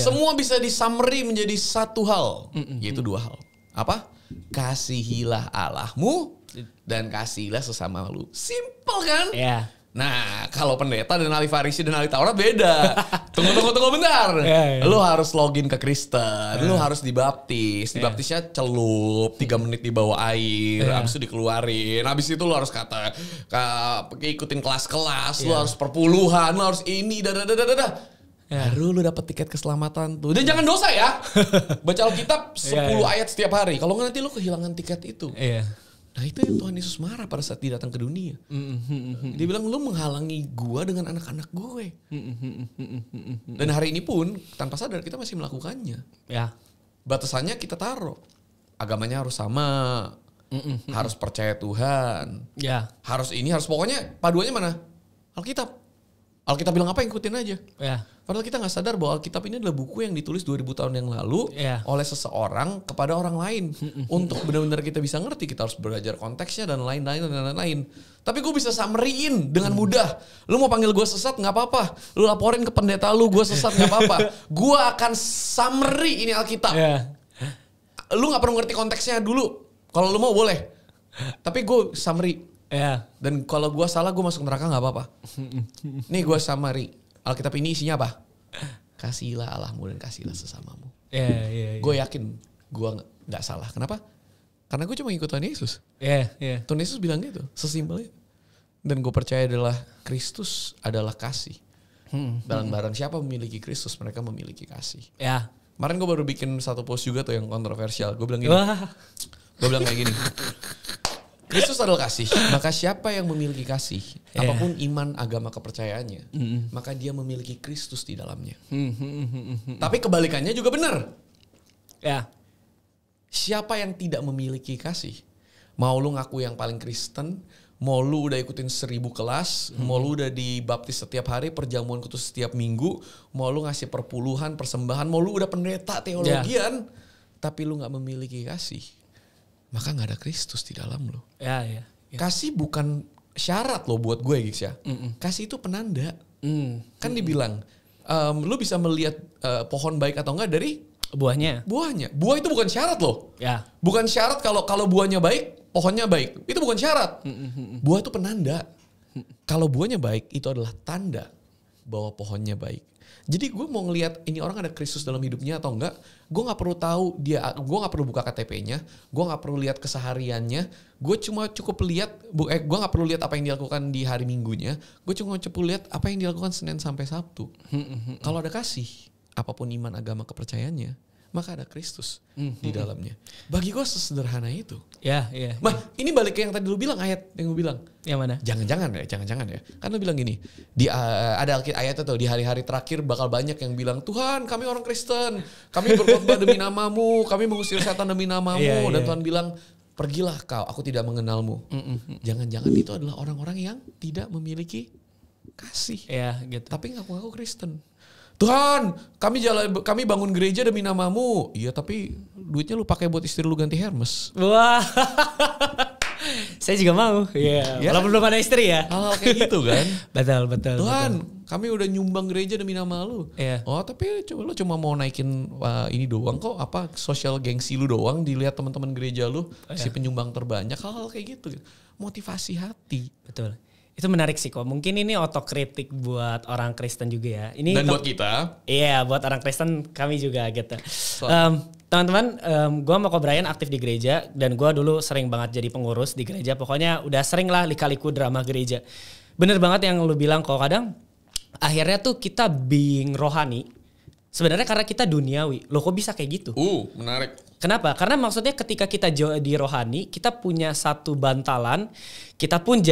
Semua bisa disummary menjadi satu hal, yaitu dua hal. Apa? Kasihilah Allahmu dan kasihilah sesama lu. Simple kan? Nah, kalau pendeta dan ahli Farisi dan ahli Taurat beda. Tunggu bentar. Lu harus login ke Kristen, lu harus dibaptis. Dibaptisnya celup, 3 menit di bawah air, habis itu dikeluarin. Habis itu lu harus ikutin kelas-kelas, lu harus perpuluhan, lu harus ini, baru lu dapet tiket keselamatan tuh. Dan jangan dosa ya. Baca Alkitab 10 ayat setiap hari. Kalau nggak nanti lu kehilangan tiket itu. Nah itu yang Tuhan Yesus marah pada saat dia datang ke dunia. Dia bilang, lu menghalangi gua dengan anak-anak gue. Dan hari ini pun tanpa sadar kita masih melakukannya. Batasannya kita taruh. Agamanya harus sama. Harus percaya Tuhan. Harus ini, harus pokoknya paduannya mana? Alkitab. Alkitab bilang apa, ikutin aja. Padahal kita gak sadar bahwa Alkitab ini adalah buku yang ditulis 2000 tahun yang lalu oleh seseorang kepada orang lain. Untuk benar-benar kita bisa ngerti, kita harus belajar konteksnya dan lain-lain. Tapi gue bisa summary-in dengan mudah. Lu mau panggil gue sesat gak apa-apa. Lu laporin ke pendeta lu gue sesat gak apa-apa. Gue akan summary ini Alkitab. lu nggak perlu ngerti konteksnya dulu. Kalau lu mau boleh. Tapi gue summary. Ya. Dan kalau gue salah gue masuk neraka nggak apa-apa. Nih gue summary. Alkitab ini isinya apa? Kasihilah Allahmu dan kasihilah sesamamu. Iya. Gue yakin gue nggak salah. Kenapa? Karena gue cuma ikut Tuhan Yesus. Iya. Tuhan Yesus bilang gitu, sesimpel itu. Dan gue percaya adalah Kristus adalah kasih. Dan barang siapa memiliki Kristus, mereka memiliki kasih. Ya. Kemarin gue baru bikin satu post juga tuh yang kontroversial. Gue bilang gini. Gue bilang kayak gini. Kristus adalah kasih. Maka siapa yang memiliki kasih, apapun iman, agama, kepercayaannya, maka dia memiliki Kristus di dalamnya. Tapi kebalikannya juga benar. Ya. Siapa yang tidak memiliki kasih, mau lu ngaku yang paling Kristen, mau lu udah ikutin 1000 kelas, mau lu udah dibaptis setiap hari, perjamuan kudus setiap minggu, mau lu ngasih perpuluhan, persembahan, mau lu udah pendeta teologian, tapi lu gak memiliki kasih, maka gak ada Kristus di dalam lu. Ya. Kasih bukan syarat lo buat gue, Gigs ya. Kasih itu penanda. Kan dibilang, lu bisa melihat pohon baik atau enggak dari buahnya. Buah itu bukan syarat loh. Ya. Bukan syarat kalau buahnya baik, pohonnya baik. Itu bukan syarat. Buah itu penanda. Kalau buahnya baik, itu adalah tanda bahwa pohonnya baik. Jadi gue mau ngelihat ini orang ada Kristus dalam hidupnya atau enggak. Gue nggak perlu tahu gue nggak perlu buka KTP-nya. Gue nggak perlu lihat kesehariannya. Gue cuma cukup lihat. Gue nggak perlu lihat apa yang dilakukan di hari Minggunya. Gue cuma cukup lihat apa yang dilakukan Senin sampai Sabtu. Kalau ada kasih, apapun iman, agama, kepercayaannya, maka ada Kristus di dalamnya. Bagi gue sesederhana itu. Ya. Nah, ini balik ke yang tadi lu bilang, ayat yang gue bilang. Yang mana? Jangan-jangan ya. Kan lu bilang gini, ada ayatnya tuh, di hari-hari terakhir bakal banyak yang bilang, Tuhan kami orang Kristen, kami berkhotbah demi namamu, kami mengusir setan demi namamu. Dan Tuhan bilang, pergilah kau, aku tidak mengenalmu. Jangan-jangan itu adalah orang-orang yang tidak memiliki kasih. Ya, gitu. Tapi ngaku-ngaku Kristen. Tuhan, kami bangun gereja demi namamu. Iya, tapi duitnya lu pakai buat istri lu ganti Hermes. Wah. Saya juga mau. Iya. Ya. Walaupun belum ada istri ya. Hal-hal kayak gitu kan. Betul. Tuhan, kami udah nyumbang gereja demi nama lu. Iya. Oh, tapi lu cuma mau naikin ini doang kok, apa sosial gengsi lu doang, dilihat teman-teman gereja lu si penyumbang terbanyak, hal-hal kayak gitu. Motivasi hati. Betul. Itu menarik sih kok. Mungkin ini otokritik buat orang Kristen juga ya. Ini dan buat kita. Iya, buat orang Kristen kami juga gitu. Teman-teman, gue sama Ko Brian aktif di gereja. Dan gue dulu sering banget jadi pengurus di gereja. Pokoknya udah sering lah lika-liku drama gereja. Bener banget yang lu bilang kok, kadang akhirnya tuh kita being rohani. Sebenarnya karena kita duniawi. Loh kok bisa kayak gitu? Menarik. Kenapa? Karena maksudnya ketika kita di rohani, kita punya satu bantalan, kita pun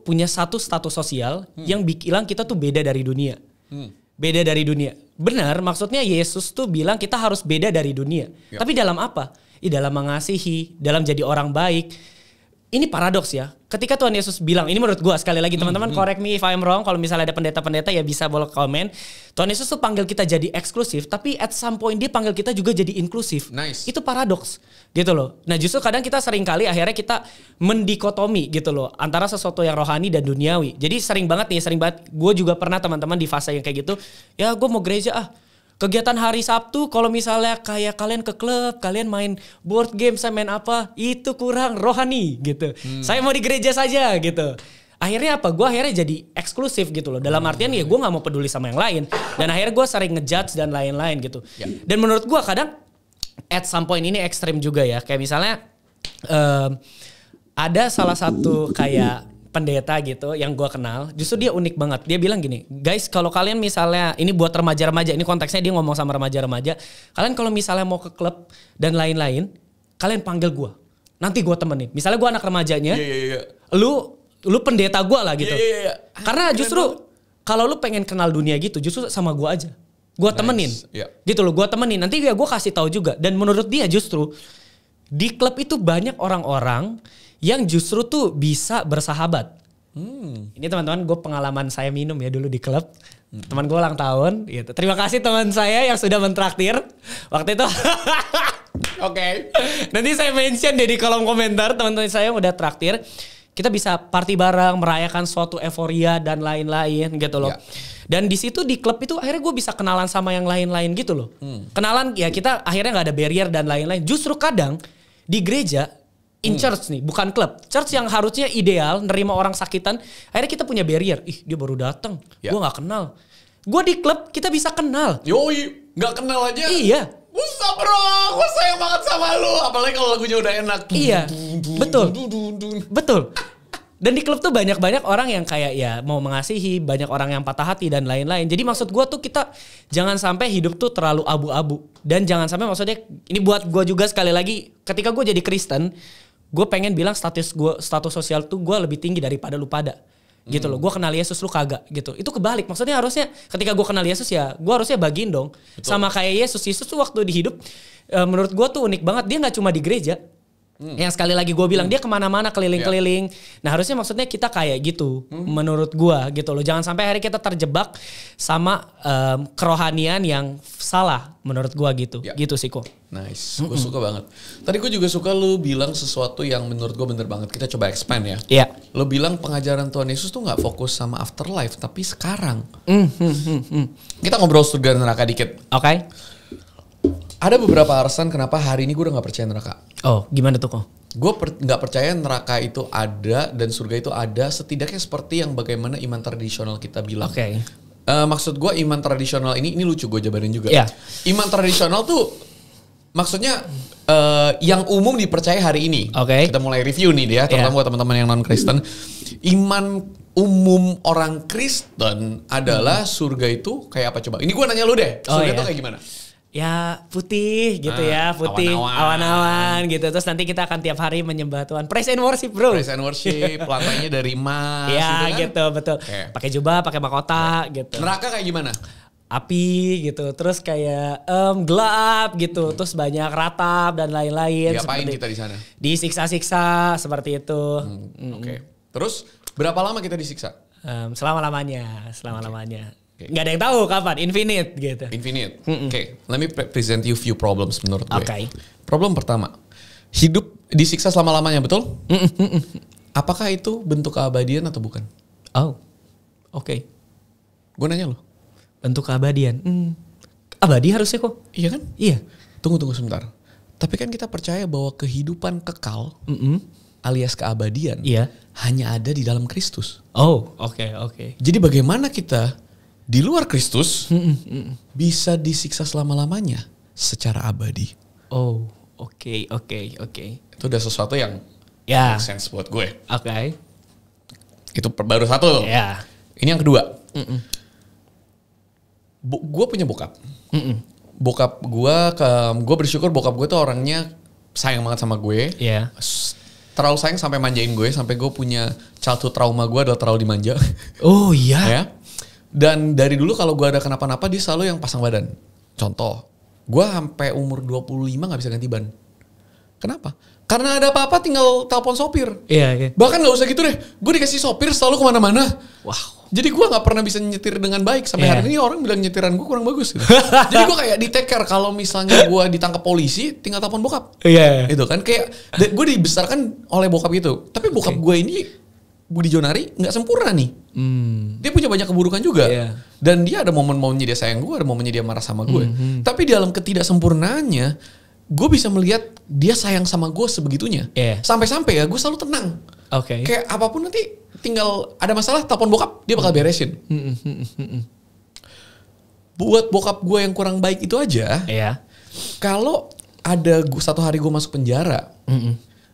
punya satu status sosial yang bilang kita tuh beda dari dunia. Beda dari dunia. Benar, maksudnya Yesus tuh bilang kita harus beda dari dunia. Yep. Tapi dalam apa? Dalam mengasihi, dalam jadi orang baik. Ini paradoks ya. Ketika Tuhan Yesus bilang, ini menurut gue sekali lagi teman-teman correct me if I'm wrong. Kalau misalnya ada pendeta-pendeta ya bisa boleh komen. Tuhan Yesus tuh panggil kita jadi eksklusif, tapi at some point dia panggil kita juga jadi inklusif. Nice. Itu paradoks gitu loh. Nah justru kadang kita sering kali akhirnya kita mendikotomi gitu loh. Antara sesuatu yang rohani dan duniawi. Jadi sering banget. Gue juga pernah teman-teman di fase yang kayak gitu. Ya gue mau gereja kegiatan hari Sabtu kalau misalnya kayak kalian ke klub, kalian main board game, saya main apa, itu kurang rohani gitu. Saya mau di gereja saja gitu. Akhirnya apa? Gue akhirnya jadi eksklusif gitu loh. Dalam artian ya gue gak mau peduli sama yang lain. Dan akhirnya gue sering ngejudge dan lain-lain gitu. Dan menurut gue kadang at some point ini ekstrim juga ya. Kayak misalnya ada salah satu kayak pendeta gitu yang gue kenal, justru dia unik banget. Dia bilang gini, guys kalau kalian misalnya, ini buat remaja-remaja, ini konteksnya dia ngomong sama remaja-remaja, kalian kalau misalnya mau ke klub dan lain-lain, kalian panggil gue, nanti gue temenin. Misalnya gue anak remajanya, lu pendeta gue lah gitu. Karena justru kalau lu pengen kenal dunia gitu, justru sama gue aja, gue temenin, gitu loh, gue temenin. Nanti ya gue kasih tahu juga. Dan menurut dia justru di klub itu banyak orang-orang yang justru tuh bisa bersahabat. Ini teman-teman, gue pengalaman saya minum ya dulu di klub. Teman gue ulang tahun. Gitu. Terima kasih teman saya yang sudah mentraktir waktu itu. Oke. Nanti saya mention deh di kolom komentar teman-teman saya yang udah traktir. kita bisa party bareng, merayakan suatu euforia dan lain-lain gitu loh. Dan di situ di klub itu akhirnya gue bisa kenalan sama yang lain-lain gitu loh. Kenalan ya kita akhirnya nggak ada barrier dan lain-lain. Justru kadang di gereja, in church nih, bukan klub. Church yang harusnya ideal, nerima orang sakitan, akhirnya kita punya barrier. Ih dia baru datang, gue nggak kenal. Gue di klub kita bisa kenal. Yoi, nggak kenal aja. Iya. Busa bro, gue sayang banget sama lu. Apalagi kalau lagunya udah enak. Iya, betul. Betul. Dan di klub tuh banyak-banyak orang yang kayak ya mau mengasihi, banyak orang yang patah hati dan lain-lain. Jadi maksud gue tuh kita jangan sampai hidup tuh terlalu abu-abu. Dan jangan sampai maksudnya, ini buat gue juga sekali lagi, ketika gue jadi Kristen, gue pengen bilang status sosial tuh gue lebih tinggi daripada lu pada. Gitu loh, gue kenal Yesus lu kagak gitu. Itu kebalik, maksudnya harusnya ketika gue kenal Yesus ya gue harusnya bagiin dong. Betul. Sama kayak Yesus tuh waktu di hidup menurut gue tuh unik banget. Dia gak cuma di gereja, yang sekali lagi gue bilang dia kemana-mana keliling-keliling. Nah harusnya maksudnya kita kayak gitu menurut gue gitu loh. Jangan sampai akhirnya kita terjebak sama kerohanian yang salah menurut gue gitu. Gitu sih kok. Nice, gue suka banget. Tadi gue juga suka lu bilang sesuatu yang menurut gue bener banget. Kita coba expand ya. Iya. Lu bilang pengajaran Tuhan Yesus tuh gak fokus sama afterlife, tapi sekarang. Kita ngobrol surga dan neraka dikit. Oke. Ada beberapa alasan kenapa hari ini gue udah gak percaya neraka. Oh gimana tuh kok? Gue gak percaya neraka itu ada dan surga itu ada, setidaknya seperti yang bagaimana iman tradisional kita bilang. Oke. Maksud gue iman tradisional ini lucu gue jabarin juga. Yeah. Iman tradisional tuh maksudnya yang umum dipercaya hari ini. Oke. Kita mulai review nih ya, terutama buat teman-teman yang non-Kristen. Iman umum orang Kristen adalah surga itu kayak apa coba? Ini gue nanya lu deh, surga itu kayak gimana? Ya putih gitu ya, putih, awan-awan gitu. Terus nanti kita akan tiap hari menyembah Tuhan. Praise and worship bro. Praise and worship, lantainya dari emas. Ya gitu, kan? betul. Okay. Pakai jubah, pakai mahkota gitu. Neraka kayak gimana? Api gitu, terus kayak gelap gitu, terus banyak ratap dan lain-lain. Diapain kita di sana? Disiksa-siksa seperti itu. Oke. Terus berapa lama kita disiksa? Selama-lamanya. Okay. Gak ada yang tahu kapan, infinite gitu. Infinite. Oke, let me present you few problems menurut gue. Okay. Problem pertama, hidup disiksa selama-lamanya, betul? Apakah itu bentuk keabadian atau bukan? Oh, oke. Gue nanya lo. Bentuk keabadian. Abadi harusnya kok. Iya kan? Iya. Tunggu sebentar. Tapi kan kita percaya bahwa kehidupan kekal alias keabadian hanya ada di dalam Kristus. Oh, oke. Jadi bagaimana kita di luar Kristus bisa disiksa selama-lamanya secara abadi? Oh, oke. Itu udah sesuatu yang make sense buat gue. Oke. Itu baru satu. Ya. Ini yang kedua. Gue punya bokap. Bokap gue bersyukur bokap gue tuh orangnya sayang banget sama gue. Iya. Terlalu sayang sampai manjain gue, sampai gue punya childhood trauma gue adalah terlalu dimanja. Oh iya. Ya. Dan dari dulu kalau gue ada kenapa-napa dia selalu yang pasang badan. Contoh, gue sampai umur 25 gak bisa ganti ban. Kenapa? Karena ada apa-apa tinggal telepon sopir. Iya. Bahkan gak usah gitu deh. Gue dikasih sopir selalu kemana-mana. Wow. Jadi gue gak pernah bisa nyetir dengan baik. Sampai hari ini orang bilang nyetiran gue kurang bagus gitu. Jadi gue kayak di take care. Kalau misalnya gue ditangkap polisi tinggal telepon bokap. Iya. Itu kan kayak gue dibesarkan oleh bokap gitu. Tapi bokap gue ini Budi Jonari gak sempurna nih. Dia punya banyak keburukan juga. Dan dia ada momen-momennya dia sayang gue, ada momennya dia marah sama gue. Tapi di dalam ketidaksempurnaannya, gue bisa melihat dia sayang sama gue sebegitunya. Sampai-sampai ya gue selalu tenang. Kayak apapun nanti tinggal ada masalah telepon bokap, dia bakal beresin. Buat bokap gue yang kurang baik itu aja. Kalau ada satu hari gue masuk penjara,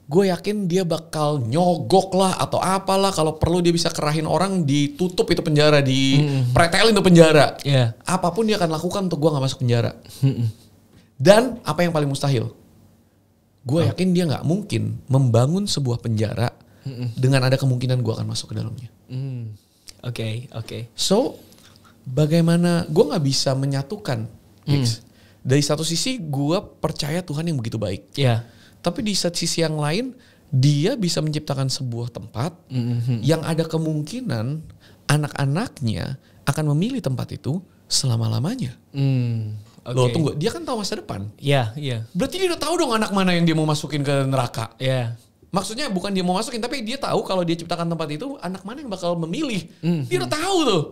gue yakin dia bakal nyogok lah atau apalah. Kalau perlu dia bisa kerahin orang, ditutup itu penjara, dipretelin itu penjara. Apapun dia akan lakukan untuk gue gak masuk penjara. Dan apa yang paling mustahil? Gue yakin dia gak mungkin membangun sebuah penjara dengan ada kemungkinan gue akan masuk ke dalamnya. Oke. So, bagaimana gue gak bisa menyatukan. Dari satu sisi gue percaya Tuhan yang begitu baik. Tapi di sisi yang lain, dia bisa menciptakan sebuah tempat yang ada kemungkinan anak-anaknya akan memilih tempat itu selama-lamanya. Loh tunggu, dia kan tahu masa depan. Iya. Berarti dia udah tahu dong anak mana yang dia mau masukin ke neraka. Maksudnya bukan dia mau masukin, tapi dia tahu kalau dia ciptakan tempat itu, anak mana yang bakal memilih. Dia udah tahu tuh.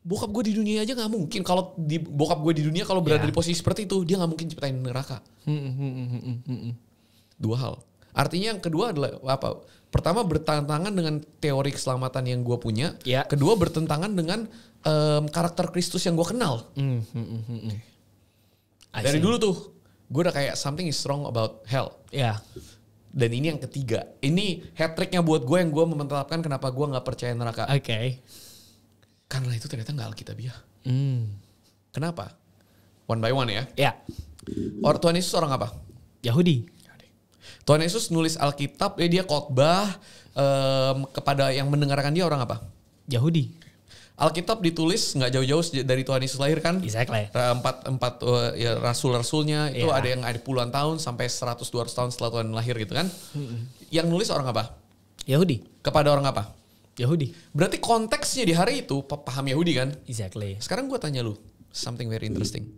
Bokap gue di dunia aja nggak mungkin. Kalau bokap gue di dunia kalau berada di posisi seperti itu, dia nggak mungkin ciptain neraka. Dua hal. Artinya yang kedua adalah apa? Pertama bertentangan dengan teori keselamatan yang gue punya. Kedua bertentangan dengan karakter Kristus yang gue kenal. Dari dulu tuh, gue udah kayak something is wrong about hell. Dan ini yang ketiga. Ini hat-tricknya buat gue yang gue memenetapkan kenapa gue nggak percaya neraka. Karena itu ternyata nggak alkitabiah. Kenapa? One by one ya. Tuhan Yesus orang apa? Yahudi. Tuhan Yesus nulis Alkitab, dia khotbah kepada yang mendengarkan dia orang apa? Yahudi. Alkitab ditulis nggak jauh-jauh dari Tuhan Yesus lahir kan? Exactly. Empat ya, rasul-rasulnya itu ada yang ada puluhan tahun sampai 100-200 tahun setelah Tuhan lahir gitu kan? Yang nulis orang apa? Yahudi. Kepada orang apa? Yahudi. Berarti konteksnya di hari itu paham Yahudi kan? Exactly. Sekarang gue tanya lu, something very interesting.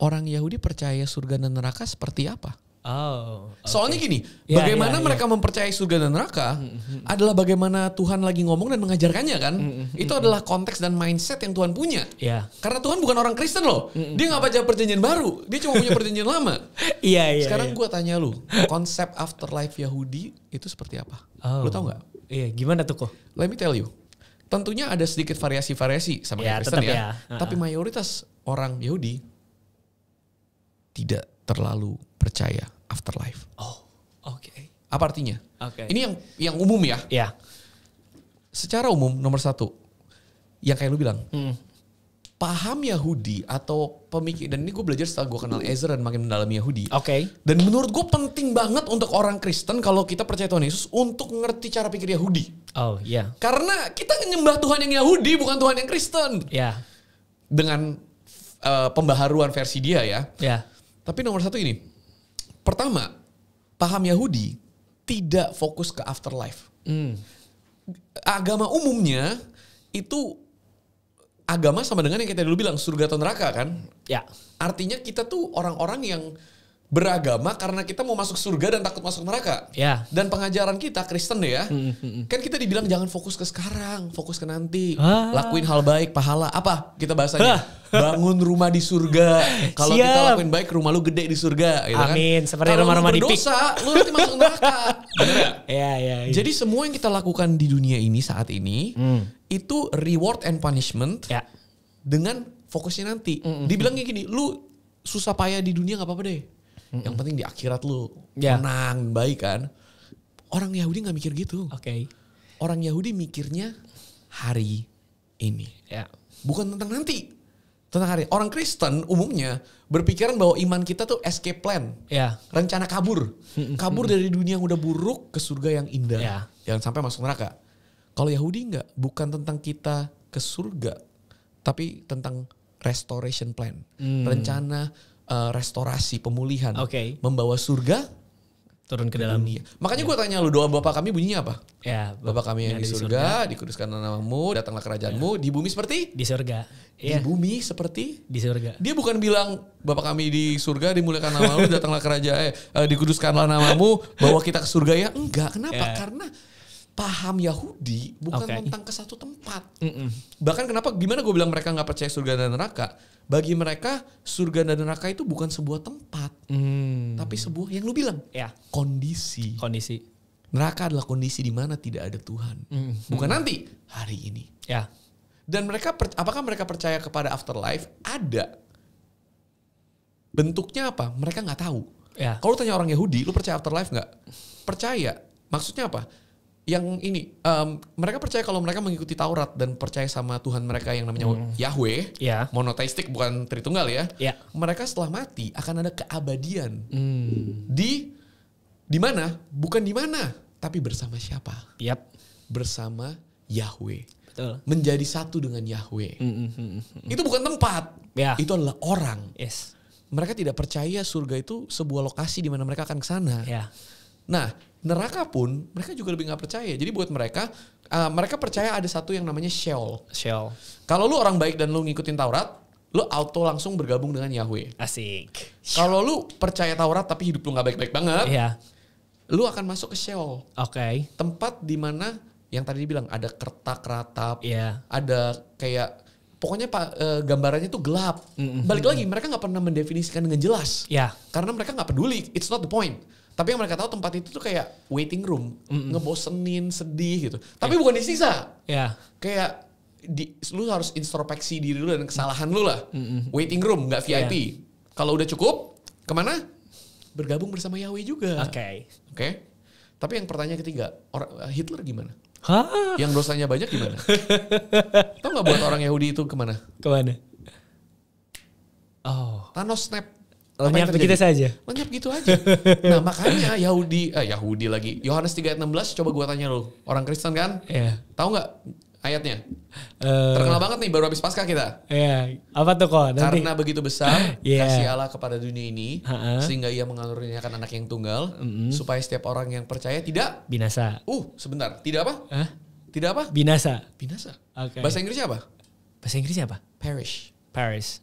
Orang Yahudi percaya surga dan neraka seperti apa? Soalnya gini, bagaimana mereka mempercayai surga dan neraka adalah bagaimana Tuhan lagi ngomong dan mengajarkannya kan? Itu adalah konteks dan mindset yang Tuhan punya. Karena Tuhan bukan orang Kristen loh. Dia gak baca perjanjian baru. Dia cuma punya perjanjian lama. Sekarang gue tanya lu, konsep afterlife Yahudi itu seperti apa? Lu tau gak? Gimana tuh kok? Let me tell you. Tentunya ada sedikit variasi-variasi sama kayak Kristen ya. Tapi mayoritas orang Yahudi tidak terlalu percaya afterlife. Apa artinya? Ini yang umum ya. Secara umum nomor satu, yang kayak lu bilang, paham Yahudi atau pemikir, dan ini gue belajar setelah gue kenal Ezra dan makin mendalami Yahudi. Dan menurut gue penting banget untuk orang Kristen kalau kita percaya Tuhan Yesus untuk ngerti cara pikir Yahudi. Karena kita nyembah Tuhan yang Yahudi bukan Tuhan yang Kristen. Dengan pembaharuan versi dia ya. Tapi nomor satu ini, pertama, paham Yahudi tidak fokus ke afterlife. Agama umumnya itu agama sama dengan yang kita dulu bilang surga atau neraka kan? Artinya kita tuh orang-orang yang beragama karena kita mau masuk surga dan takut masuk neraka. Dan pengajaran kita Kristen deh ya. Kan kita dibilang jangan fokus ke sekarang, fokus ke nanti. Lakuin hal baik, pahala. Apa kita bahasanya? Bangun rumah di surga. Kalau kita lakuin baik, rumah lu gede di surga gitu kan. Amin. Seperti rumah-rumah di PIK. Kalau lu berdosa, lu nanti masuk neraka. Bener ya? Jadi semua yang kita lakukan di dunia ini saat ini itu reward and punishment dengan fokusnya nanti. Dibilangnya gini, lu susah payah di dunia gak apa-apa deh. Yang penting di akhirat lu menang, baik kan. Orang Yahudi gak mikir gitu. Orang Yahudi mikirnya hari ini. Bukan tentang nanti. Tentang hari. Orang Kristen umumnya berpikiran bahwa iman kita tuh escape plan. Rencana kabur. Kabur dari dunia yang udah buruk ke surga yang indah. Jangan sampai masuk neraka. Kalau Yahudi enggak. Bukan tentang kita ke surga. Tapi tentang restoration plan. Rencana restorasi, pemulihan. Membawa surga turun ke dalam dunia. Makanya gue tanya lu, doa Bapa kami bunyinya apa? Bapa kami yang di surga, dikuduskanlah namamu, datanglah kerajaanmu, di bumi seperti? Di surga. Di bumi seperti? Di surga. Dia bukan bilang Bapa kami di surga, dimuliakan namamu, datanglah kerajaan, dikuduskanlah namamu, bawa kita ke surga ya? Enggak, kenapa? Karena paham Yahudi bukan tentang ke satu tempat. Bahkan gimana gue bilang mereka gak percaya surga dan neraka? Bagi mereka surga dan neraka itu bukan sebuah tempat. Tapi sebuah yang lu bilang. Kondisi. Neraka adalah kondisi di mana tidak ada Tuhan. Bukan nanti, hari ini. Dan mereka, apakah mereka percaya kepada afterlife? Ada. Bentuknya apa? Mereka gak tahu. Kalau lu tanya orang Yahudi, lu percaya afterlife gak? Percaya. Maksudnya apa? Yang ini, mereka percaya kalau mereka mengikuti Taurat dan percaya sama Tuhan mereka yang namanya Yahweh, monoteistik bukan Tritunggal ya. Mereka setelah mati akan ada keabadian. Di mana? Bukan di mana, tapi bersama siapa? Bersama Yahweh. Betul. Menjadi satu dengan Yahweh. Itu bukan tempat. Itu adalah orang. Mereka tidak percaya surga itu sebuah lokasi di mana mereka akan ke sana. Nah, neraka pun mereka juga lebih gak percaya. Jadi buat mereka, mereka percaya ada satu yang namanya Sheol. Kalau lu orang baik dan lu ngikutin Taurat, lu auto langsung bergabung dengan Yahweh. Asik. Kalau lu percaya Taurat tapi hidup lu gak baik-baik banget, lu akan masuk ke Sheol. Oke. Tempat di mana yang tadi dibilang ada kertak ratap, Iya. ada kayak pokoknya gambarannya tuh gelap. Balik lagi mereka nggak pernah mendefinisikan dengan jelas. Ya. Karena mereka nggak peduli, it's not the point. Tapi yang mereka tahu tempat itu tuh kayak waiting room, ngebosenin, sedih gitu. Tapi bukan disiksa. Ya. Kayak lu harus introspeksi diri lu dan kesalahan lu lah. Waiting room, nggak VIP. Kalau udah cukup, kemana? Bergabung bersama Yahweh juga. Oke. Tapi yang pertanyaan ketiga, Hitler gimana? Hah? Yang dosanya banyak gimana? Tau gak buat orang Yahudi itu kemana? Kemana? Oh. Thanos snap. Lenyap begitu saja. Lenyap gitu aja. Nah makanya Yahudi lagi. Yohanes 3 ayat 16 coba gua tanya lu. Orang Kristen kan? Iya. Tahu gak ayatnya? Terkenal banget nih baru habis Paskah kita. Iya. Apa tuh kok? Nanti. Karena begitu besar kasih Allah kepada dunia ini. Sehingga ia mengaruniakan anak yang tunggal. Supaya setiap orang yang percaya tidak. Binasa. Sebentar. Tidak apa? Tidak apa? Binasa. Okay. Bahasa Inggrisnya apa? Bahasa Inggrisnya apa? Perish.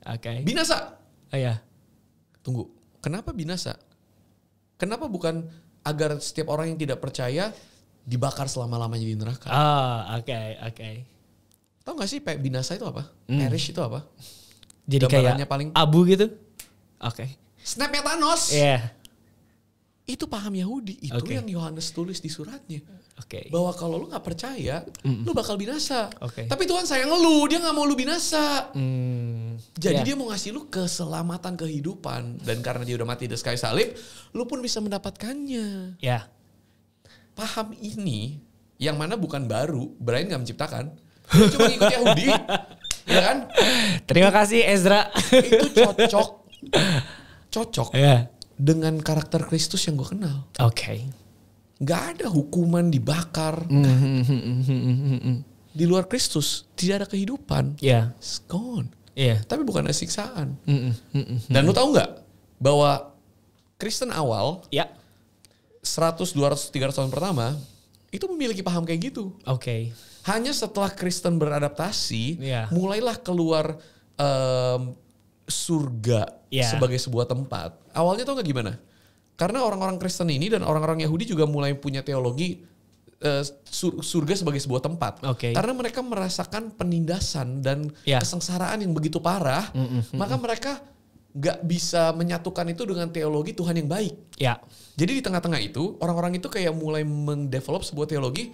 Oke. Binasa. Oh ya. Tunggu. Kenapa binasa? Kenapa bukan agar setiap orang yang tidak percaya dibakar selama-lamanya di neraka? Oke. Tahu gak sih binasa itu apa? Perish itu apa? Jadi kayak abu gitu? Oke. Snapnya Thanos. Iya. Itu paham Yahudi. Itu yang Yohanes tulis di suratnya. Bahwa kalau lu gak percaya, lu bakal binasa. Tapi Tuhan sayang lu, dia gak mau lu binasa. Jadi dia mau ngasih lu keselamatan kehidupan. Dan karena dia udah mati di kayu salib, lu pun bisa mendapatkannya. Ya. Paham ini, yang mana bukan baru, Brian gak menciptakan. Dia cuma ngikut Yahudi. Ya kan? Terima kasih Ezra. Itu cocok. Dengan karakter Kristus yang gue kenal. Gak ada hukuman dibakar. Di luar Kristus tidak ada kehidupan. It's gone. Tapi bukan ada siksaan. Dan lu tahu gak bahwa Kristen awal 100, 200, 300 tahun pertama itu memiliki paham kayak gitu. Hanya setelah Kristen beradaptasi, mulailah keluar surga sebagai sebuah tempat. Awalnya tau gak gimana? Karena orang-orang Kristen ini dan orang-orang Yahudi juga mulai punya teologi surga sebagai sebuah tempat. Karena mereka merasakan penindasan dan kesengsaraan yang begitu parah, maka mereka gak bisa menyatukan itu dengan teologi Tuhan yang baik. Jadi di tengah-tengah itu, orang-orang itu kayak mulai mendevelop sebuah teologi,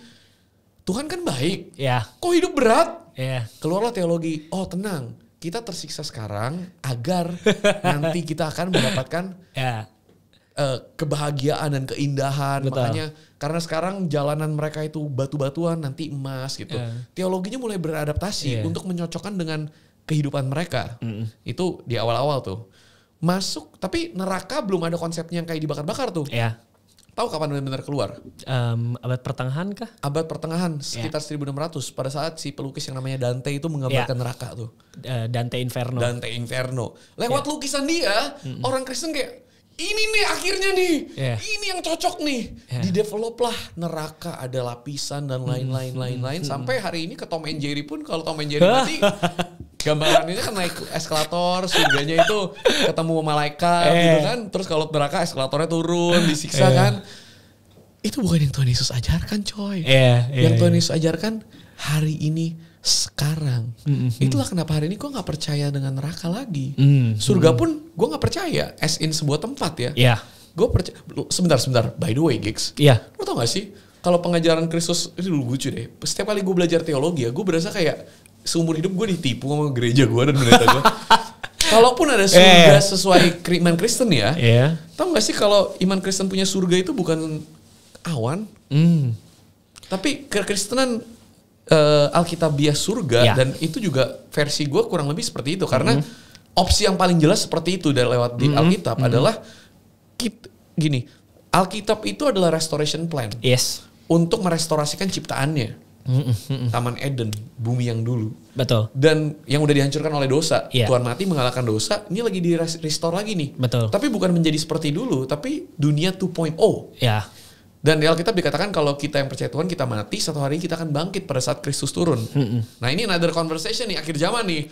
Tuhan kan baik, kok hidup berat? Keluarlah teologi, tenang, kita tersiksa sekarang agar nanti kita akan mendapatkan kebahagiaan dan keindahan. Makanya karena sekarang jalanan mereka itu batu-batuan, nanti emas gitu. Teologinya mulai beradaptasi untuk menyocokkan dengan kehidupan mereka. Itu di awal-awal tuh. Masuk, tapi neraka belum ada konsepnya yang kayak dibakar-bakar tuh. Tahu kapan benar-benar keluar? Abad pertengahan kah? Abad pertengahan, sekitar 1600. Pada saat si pelukis yang namanya Dante itu menggambarkan neraka tuh. Dante Inferno. Lewat lukisan dia, orang Kristen kayak, ini nih akhirnya nih, ini yang cocok nih. Di-develop lah neraka, ada lapisan dan lain-lain. Sampai hari ini ke Tom and Jerry pun, kalau Tom and Jerry mati, gambarannya kan naik eskalator, surganya itu ketemu malaikat gitu kan. Terus kalau neraka eskalatornya turun, disiksa kan. Itu bukan yang Tuhan Yesus ajarkan coy. Yang Tuhan Yesus ajarkan hari ini, sekarang. Itulah kenapa hari ini gue gak percaya dengan neraka lagi. Surga pun gue gak percaya as in sebuah tempat ya. Gue percaya. Sebentar. By the way Gigs. Lo tau gak sih kalau pengajaran Kristus itu lucu deh. Setiap kali gue belajar teologi ya, gue berasa kayak seumur hidup gue ditipu sama gereja gue dan pendeta gue. Kalaupun ada surga sesuai iman Kristen ya. Tau gak sih kalau iman Kristen punya surga itu bukan awan. Tapi kekristenan Alkitabiah surga dan itu juga versi gue kurang lebih seperti itu. Karena opsi yang paling jelas seperti itu dari lewat di Alkitab adalah gini. Alkitab itu adalah restoration plan. Untuk merestorasikan ciptaannya. Taman Eden, bumi yang dulu. Betul. Dan yang udah dihancurkan oleh dosa. Tuhan mati mengalahkan dosa, ini lagi di restore lagi nih. Betul. Tapi bukan menjadi seperti dulu, tapi dunia 2.0. Dan di Alkitab dikatakan kalau kita yang percaya Tuhan, kita mati, satu hari kita akan bangkit pada saat Kristus turun. Nah ini another conversation nih, akhir zaman nih.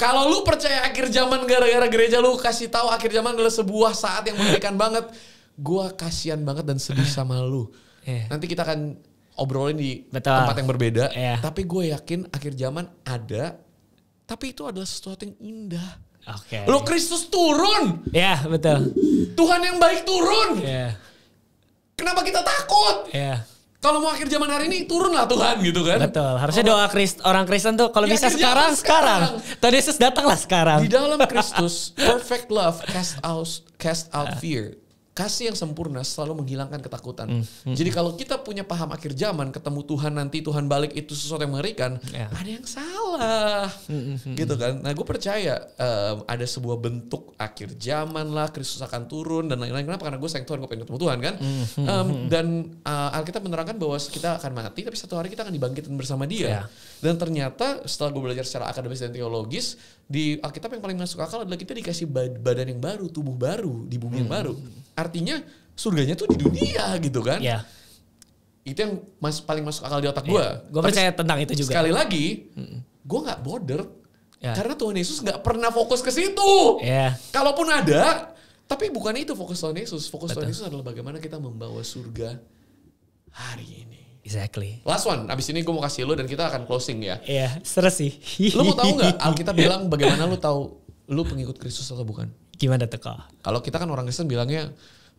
Kalau lu percaya akhir zaman gara-gara gereja lu kasih tahu akhir zaman adalah sebuah saat yang mengerikan banget, gue kasihan banget dan sedih sama lu. Nanti kita akan obrolin di tempat yang berbeda. Tapi gue yakin akhir zaman ada. Tapi itu adalah sesuatu yang indah. Lo Kristus turun. Ya betul. Tuhan yang baik turun. Kenapa kita takut? Kalau mau akhir zaman hari ini turunlah Tuhan gitu kan. Betul. Harusnya doa orang Kristen tuh kalau bisa sekarang. Tuhan Yesus datanglah sekarang. Di dalam Kristus, perfect love cast out fear. Kasih yang sempurna selalu menghilangkan ketakutan. Jadi kalau kita punya paham akhir zaman, ketemu Tuhan nanti, Tuhan balik itu sesuatu yang mengerikan, ada yang salah. Gitu kan. Nah gue percaya ada sebuah bentuk akhir zaman lah, Kristus akan turun dan lain-lain. Kenapa? Karena gue sayang Tuhan, gue pengen ketemu Tuhan kan. Dan Alkitab menerangkan bahwa kita akan mati, tapi satu hari kita akan dibangkitkan bersama Dia. Dan ternyata setelah gue belajar secara akademis dan teologis, di Alkitab yang paling masuk akal adalah kita dikasih badan yang baru, tubuh baru, di bumi yang baru. Artinya surganya tuh di dunia gitu kan. Itu yang paling masuk akal di otak gue. Gue percaya tentang itu juga. Sekali lagi, gue gak bothered. Karena Tuhan Yesus gak pernah fokus ke situ. Kalaupun ada, tapi bukan itu fokus Tuhan Yesus. Fokus Tuhan Yesus adalah bagaimana kita membawa surga hari ini. Exactly. Last one, abis ini gue mau kasih lo dan kita akan closing ya. Seru sih. Lo mau tahu nggak? Alkitab bilang bagaimana lo tahu lo pengikut Kristus atau bukan? Gimana tuh kok? Kalau kita kan orang Kristen bilangnya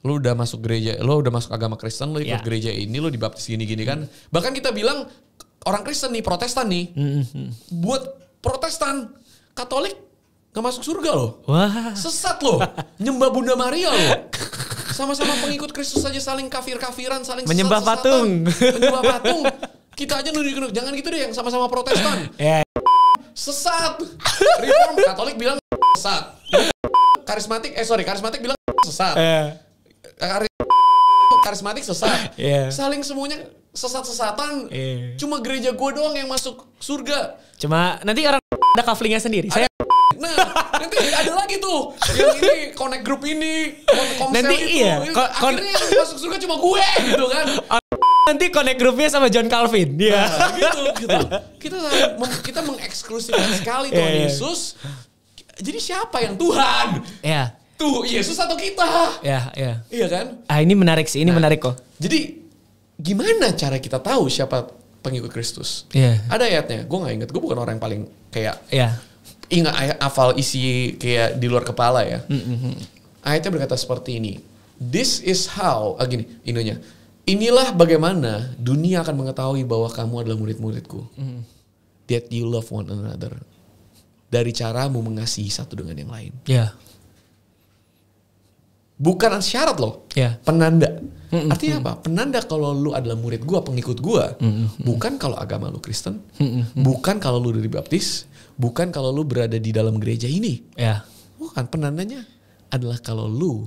lo udah masuk gereja, lo udah masuk agama Kristen, lo ikut gereja ini, lo dibaptis gini-gini kan. Bahkan kita bilang orang Kristen nih, Protestan nih, buat Protestan, Katolik nggak masuk surga lo. Sesat lo, nyembah Bunda Maria lo. Sama-sama pengikut Kristus saja saling kafir-kafiran, saling menyembah patung. Menyembah patung. Kita aja nunjuk-nunjuk. Jangan gitu deh yang sama-sama Protestan. Sesat. Reform Katolik bilang sesat. Karismatik bilang sesat. Karismatik sesat. Saling semuanya sesat-sesatan. Cuma gereja gue doang yang masuk surga. Cuma nanti orang ada kaflingnya sendiri. Nah, nanti ada lagi tuh yang ini connect group ini, komsel nanti itu. Akhirnya yang masuk surga cuma gue gitu kan. Nanti connect grupnya sama John Calvin. Nah, gitu. Kita mengeksklusifkan sekali Tuhan Yesus. Jadi siapa yang Tuhan? Tuh Yesus atau kita? Iya kan? Ini menarik sih, ini menarik kok. Jadi gimana cara kita tahu siapa pengikut Kristus? Ada ayatnya, gue gak inget, gue bukan orang yang paling kayak ingat hafal isi kayak di luar kepala ya. Ayatnya berkata seperti ini. This is how, gini ininya. Inilah bagaimana dunia akan mengetahui bahwa kamu adalah murid-muridku. That you love one another. Dari caramu mengasihi satu dengan yang lain. Bukan syarat loh. Penanda. Artinya apa? Penanda kalau lu adalah murid gua, pengikut gua. Bukan kalau agama lu Kristen. Bukan kalau lu udah dibaptis. Bukan kalau lu berada di dalam gereja ini. Bukan, penandanya adalah kalau lu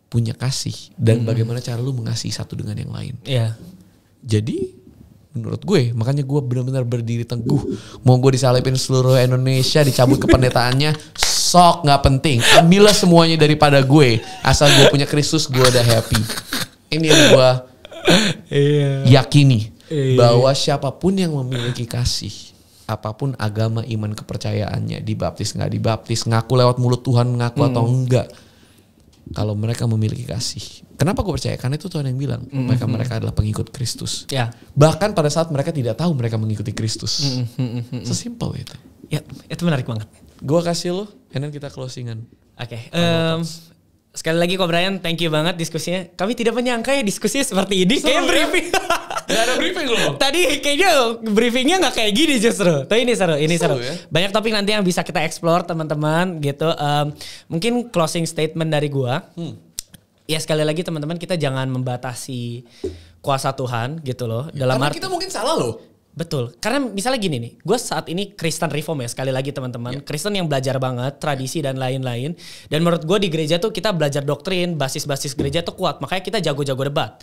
punya kasih. Dan bagaimana cara lu mengasihi satu dengan yang lain. Jadi menurut gue, makanya gue benar-benar berdiri teguh. Mau gue disalipin seluruh Indonesia, dicabut kependetaannya, sok gak penting. Ambillah semuanya daripada gue. Asal gue punya Kristus, gue udah happy. Ini yang gue yakini. Bahwa siapapun yang memiliki kasih, apapun agama, iman, kepercayaannya, dibaptis nggak dibaptis, ngaku lewat mulut Tuhan, ngaku atau enggak, kalau mereka memiliki kasih, kenapa gue percaya? Karena itu Tuhan yang bilang mereka adalah pengikut Kristus. Bahkan pada saat mereka tidak tahu mereka mengikuti Kristus. Sesimpel itu. Itu menarik banget. Gue kasih lo, and then kita closingan. Oke. Sekali lagi Ko Brian, thank you banget diskusinya. Kami tidak menyangka ya diskusinya seperti ini. Kayak briefing. Gak ada briefing loh. Tadi kayaknya briefingnya gak kayak gini justru. Tapi ini seru. Ya? Banyak topik nanti yang bisa kita explore teman-teman gitu. Mungkin closing statement dari gua. Ya sekali lagi teman-teman, kita jangan membatasi kuasa Tuhan gitu loh. Karena kita mungkin salah loh. Betul, karena misalnya gini nih, gue saat ini Kristen Reform ya, sekali lagi teman-teman, Kristen yang belajar banget, tradisi dan lain-lain. Dan menurut gue di gereja tuh kita belajar doktrin, basis-basis gereja tuh kuat, makanya kita jago-jago debat.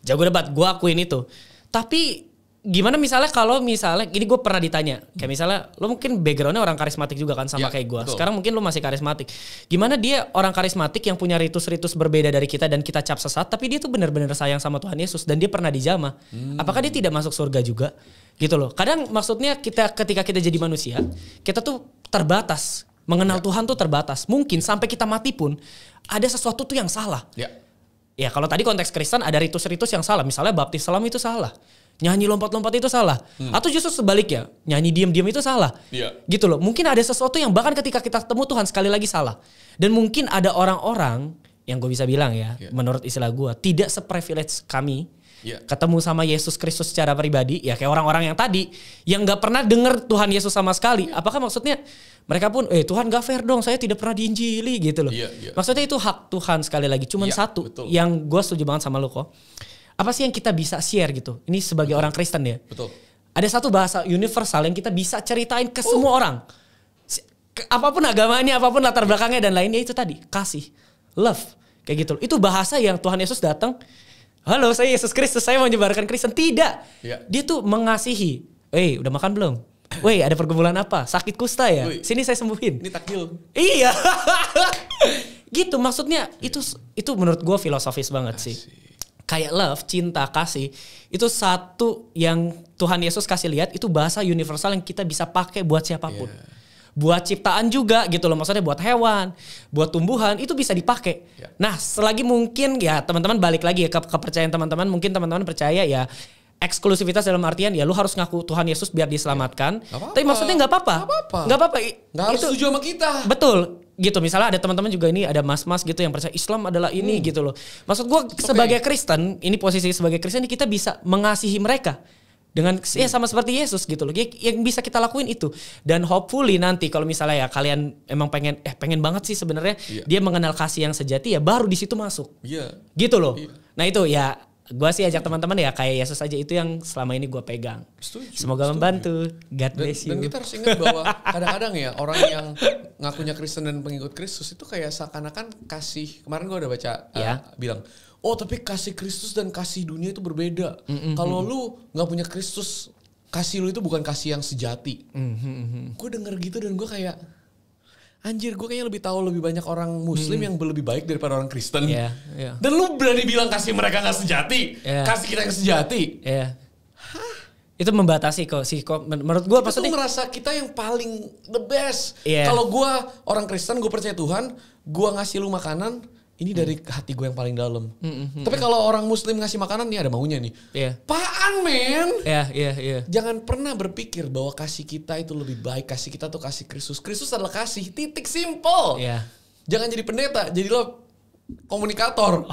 Jago debat, gue akuin itu. Tapi gimana misalnya kalau misalnya, ini gue pernah ditanya, kayak misalnya lo mungkin backgroundnya orang karismatik juga kan sama kayak gue. Sekarang mungkin lo masih karismatik. Gimana dia orang karismatik yang punya ritus-ritus berbeda dari kita dan kita cap sesat, tapi dia tuh benar-benar sayang sama Tuhan Yesus dan dia pernah dijamah. Apakah dia tidak masuk surga juga? Gitu loh. Kadang maksudnya ketika kita jadi manusia, kita tuh terbatas. Mengenal Tuhan tuh terbatas. Mungkin sampai kita mati pun ada sesuatu tuh yang salah. Ya kalau tadi konteks Kristen ada ritus-ritus yang salah. Misalnya baptis salam itu salah. Nyanyi lompat-lompat itu salah. Atau justru sebaliknya, nyanyi diam-diam itu salah. Iya. Gitu loh. Mungkin ada sesuatu yang bahkan ketika kita ketemu Tuhan sekali lagi salah. Dan mungkin ada orang-orang yang gue bisa bilang ya, menurut istilah gue, tidak se-privilege kami ketemu sama Yesus Kristus secara pribadi. Ya kayak orang-orang yang tadi, yang gak pernah dengar Tuhan Yesus sama sekali. Apakah maksudnya mereka pun, Tuhan gak fair dong, saya tidak pernah diinjili gitu loh. Maksudnya itu hak Tuhan sekali lagi. Cuman satu betul. Yang gue setuju banget sama lu kok. Apa sih yang kita bisa share gitu? Ini sebagai orang Kristen ya. Betul. Ada satu bahasa universal yang kita bisa ceritain ke semua orang. Apapun agamanya, apapun latar belakangnya dan lainnya itu tadi. Kasih. Love. Kayak gitu. Itu bahasa yang Tuhan Yesus datang. Halo, saya Yesus Kristus, saya mau menyebarkan Kristen. Tidak. Dia tuh mengasihi. Udah makan belum? Ada pergumulan apa? Sakit kusta ya? Sini saya sembuhin. Ini takjil. Iya. Gitu maksudnya itu menurut gue filosofis banget sih. Kayak love, cinta, kasih. Itu satu yang Tuhan Yesus kasih lihat. Itu bahasa universal yang kita bisa pakai buat siapapun. Buat ciptaan juga gitu loh. Maksudnya buat hewan, buat tumbuhan. Itu bisa dipakai. Nah selagi mungkin ya teman-teman balik lagi ya ke kepercayaan teman-teman. Mungkin teman-teman percaya ya. Eksklusivitas dalam artian ya lu harus ngaku Tuhan Yesus biar diselamatkan. Tapi maksudnya gak apa-apa. Gak apa-apa. Gak harus setuju sama kita. Betul. Gitu misalnya ada teman-teman juga ini ada mas-mas gitu yang percaya Islam adalah ini gitu loh. Maksud gue sebagai Kristen, ini posisi sebagai Kristen kita bisa mengasihi mereka. Dengan ya sama seperti Yesus gitu loh. Yang bisa kita lakuin itu. Dan hopefully nanti kalau misalnya ya kalian emang pengen banget sih sebenarnya dia mengenal kasih yang sejati ya baru di situ masuk. Gitu loh. Nah itu ya gue sih ajak teman-teman ya kayak Yesus aja itu yang selama ini gue pegang. Semoga membantu. God bless you. Dan kita harus ingat bahwa kadang-kadang ya orang yang ngakunya Kristen dan pengikut Kristus itu kayak seakan-akan kasih. Kemarin gue udah baca bilang, tapi kasih Kristus dan kasih dunia itu berbeda. Kalau lu nggak punya Kristus, kasih lu itu bukan kasih yang sejati. Gue denger gitu dan gue kayak anjir, gue kayaknya lebih tahu lebih banyak orang Muslim yang lebih baik daripada orang Kristen. Dan lu berani bilang kasih mereka nggak sejati, kasih kita yang sejati. Itu membatasi kok sih. Menurut gue kita tuh ngerasa kita yang paling the best. Kalau gue orang Kristen, gue percaya Tuhan, gue ngasih lu makanan, ini dari hati gue yang paling dalam. Tapi kalau orang Muslim ngasih makanan, nih ada maunya nih. Apaan men? Jangan pernah berpikir bahwa kasih kita itu lebih baik. Kasih kita tuh kasih Kristus. Kristus adalah kasih. Titik simple. Jangan jadi pendeta. Jadilah komunikator.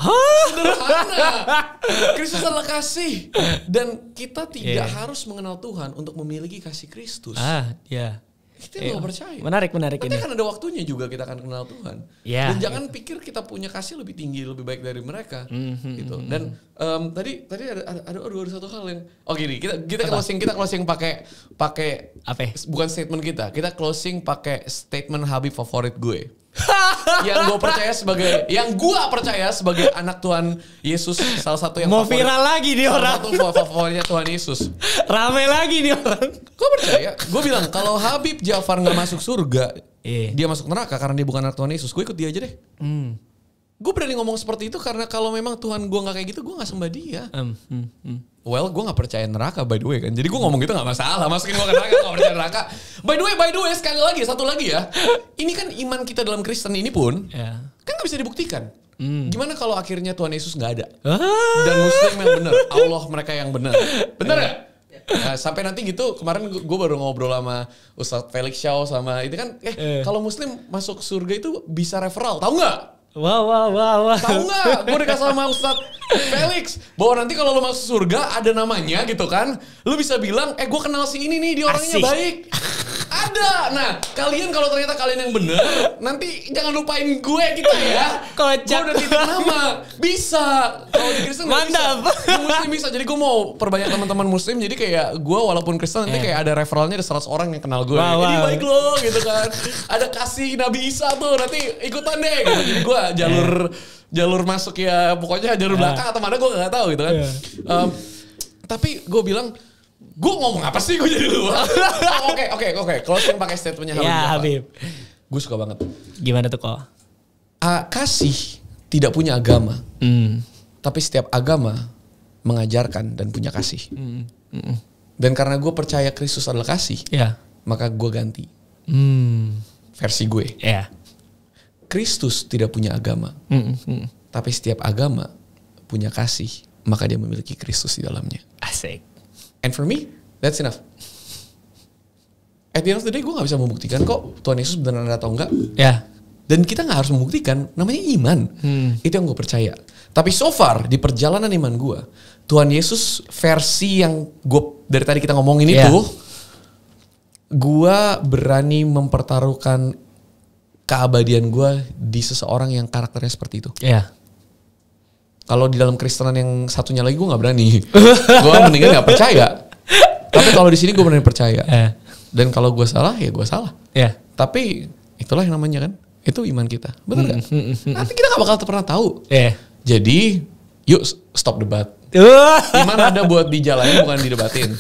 Sederhana. Kristus adalah kasih. Dan kita tidak harus mengenal Tuhan untuk memiliki kasih Kristus. Kita nggak percaya. Menarik Nanti ini. akan ada waktunya juga kita akan kenal Tuhan. Dan jangan pikir kita punya kasih lebih tinggi, lebih baik dari mereka. Gitu. Dan tadi ada satu hal yang gini, kita closing pakai apa? Bukan statement kita. Kita closing pakai statement Habib favorit gue. yang gue percaya sebagai anak Tuhan Yesus, salah satu yang mau favorit, viral lagi nih orang. Salah satu favoritnya Tuhan Yesus. Rame lagi nih orang. Gue percaya. Gue bilang kalau Habib Jafar nggak masuk surga, dia masuk neraka karena dia bukan anak Tuhan Yesus. Gue ikut dia aja deh. Gue berani ngomong seperti itu karena kalau memang Tuhan gue nggak kayak gitu, gue nggak sembah dia. Well, gue nggak percaya neraka by the way kan. Jadi gue ngomong gitu nggak masalah. Masukin gue ke neraka, nggak percaya neraka. By the way, sekali lagi, satu lagi ya. Ini kan iman kita dalam Kristen ini pun kan nggak bisa dibuktikan. Gimana kalau akhirnya Tuhan Yesus nggak ada dan Muslim yang benar, Allah mereka yang benar, benar ya? Nah, sampai nanti gitu kemarin gue baru ngobrol sama Ustadz Felix Shaw sama itu kan kalau Muslim masuk surga itu bisa referral, tahu nggak? Wah. Tahu nggak? Gue dikasih sama Ustadz Felix bahwa nanti kalau lo masuk surga ada namanya gitu kan, lo bisa bilang, gue kenal si ini nih, dia orangnya baik. Ada. Nah, kalian kalau ternyata kalian yang benar, nanti jangan lupain gue kita ya. Kocak. Gue udah titip nama. Bisa. Kalau di Kristen nggak bisa. Di Muslim bisa. Jadi gue mau perbanyak teman-teman Muslim. Jadi kayak gue walaupun Kristen nanti kayak ada referralnya ada 100 orang yang kenal gue. Ini baik loh gitu kan. Ada kasih Nabi Isa tuh. Nanti ikutan deh gitu. Jadi gue jalur masuk ya. Pokoknya jalur belakang atau mana gue nggak tahu gitu kan. Tapi gue bilang, gue ngomong apa sih? Gue jadi lupa. Oke. Closing pakai statementnya Habib. Ya Habib. Gue suka banget. Gimana tuh kok? Kasih tidak punya agama. Tapi setiap agama mengajarkan dan punya kasih. Dan karena gue percaya Kristus adalah kasih, maka gue ganti. Versi gue. Kristus tidak punya agama. Tapi setiap agama punya kasih, maka dia memiliki Kristus di dalamnya. Asik. And for me, that's enough. At the end of the day, gue gak bisa membuktikan kok Tuhan Yesus beneran ada atau enggak. Ya. Dan kita gak harus membuktikan, namanya iman. Itu yang gue percaya. Tapi so far, di perjalanan iman gue, Tuhan Yesus versi yang gue dari tadi kita ngomongin itu, gue berani mempertaruhkan keabadian gue di seseorang yang karakternya seperti itu. Ya. Kalau di dalam Kristenan yang satunya lagi gue gak berani. Gue mendingan gak percaya. Tapi kalau di sini gue berani percaya. Dan kalau gue salah, ya gue salah. Tapi itulah yang namanya kan. Itu iman kita. Bener gak? Nanti kita gak bakal pernah tahu. Jadi, yuk stop debat. Iman ada buat dijalanin, bukan didebatin.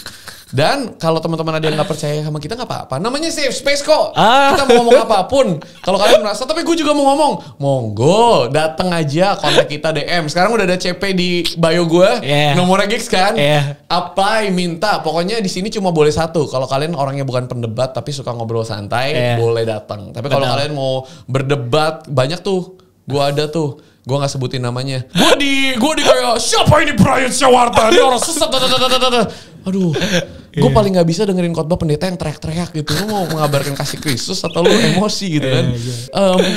Dan kalau teman-teman ada yang gak percaya sama kita gak apa-apa. Namanya safe space kok. Kita mau ngomong apapun. Kalau kalian merasa, tapi gue juga mau ngomong. Monggo, dateng aja kontak kita DM. Sekarang udah ada CP di bio gue. Nomornya Gigs kan. Apply, minta. Pokoknya di sini cuma boleh satu. Kalau kalian orangnya bukan pendebat tapi suka ngobrol santai, boleh datang. Tapi kalau kalian mau berdebat, banyak tuh. Gue ada tuh. Gue gak sebutin namanya. Gue di kayak, siapa ini Brian Syawarta? Ini orang sesat. Aduh. Gue paling gak bisa dengerin khotbah pendeta yang teriak-teriak gitu. Lu mau mengabarkan kasih Kristus atau lu emosi gitu kan.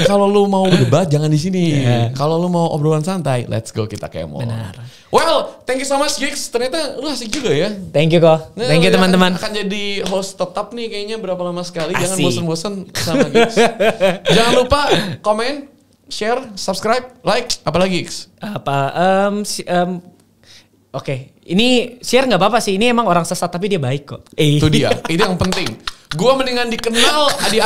Kalau lu mau debat jangan di sini. Kalau lu mau obrolan santai, let's go kita kemo. Benar. Well, thank you so much Gigs. Ternyata lu asik juga ya. Thank you kok. Thank you teman-teman. Akan jadi host tetap nih kayaknya berapa lama sekali. Jangan bosan-bosan sama Gigs. Jangan lupa komen, share, subscribe, like, apalagi Gigs? Oke, ini share nggak apa-apa sih. Ini emang orang sesat tapi dia baik kok. Itu dia, itu yang penting. Gue mendingan dikenal di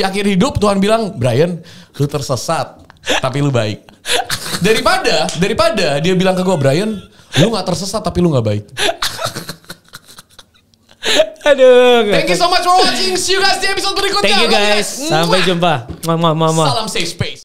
akhir hidup Tuhan bilang, Brian, lu tersesat tapi lu baik. Daripada dia bilang ke gue, Brian, lu nggak tersesat tapi lu nggak baik. Aduh. Thank you so much for watching. See you guys di episode berikutnya. Thank you guys. Sampai jumpa. Mama. Salam safe space.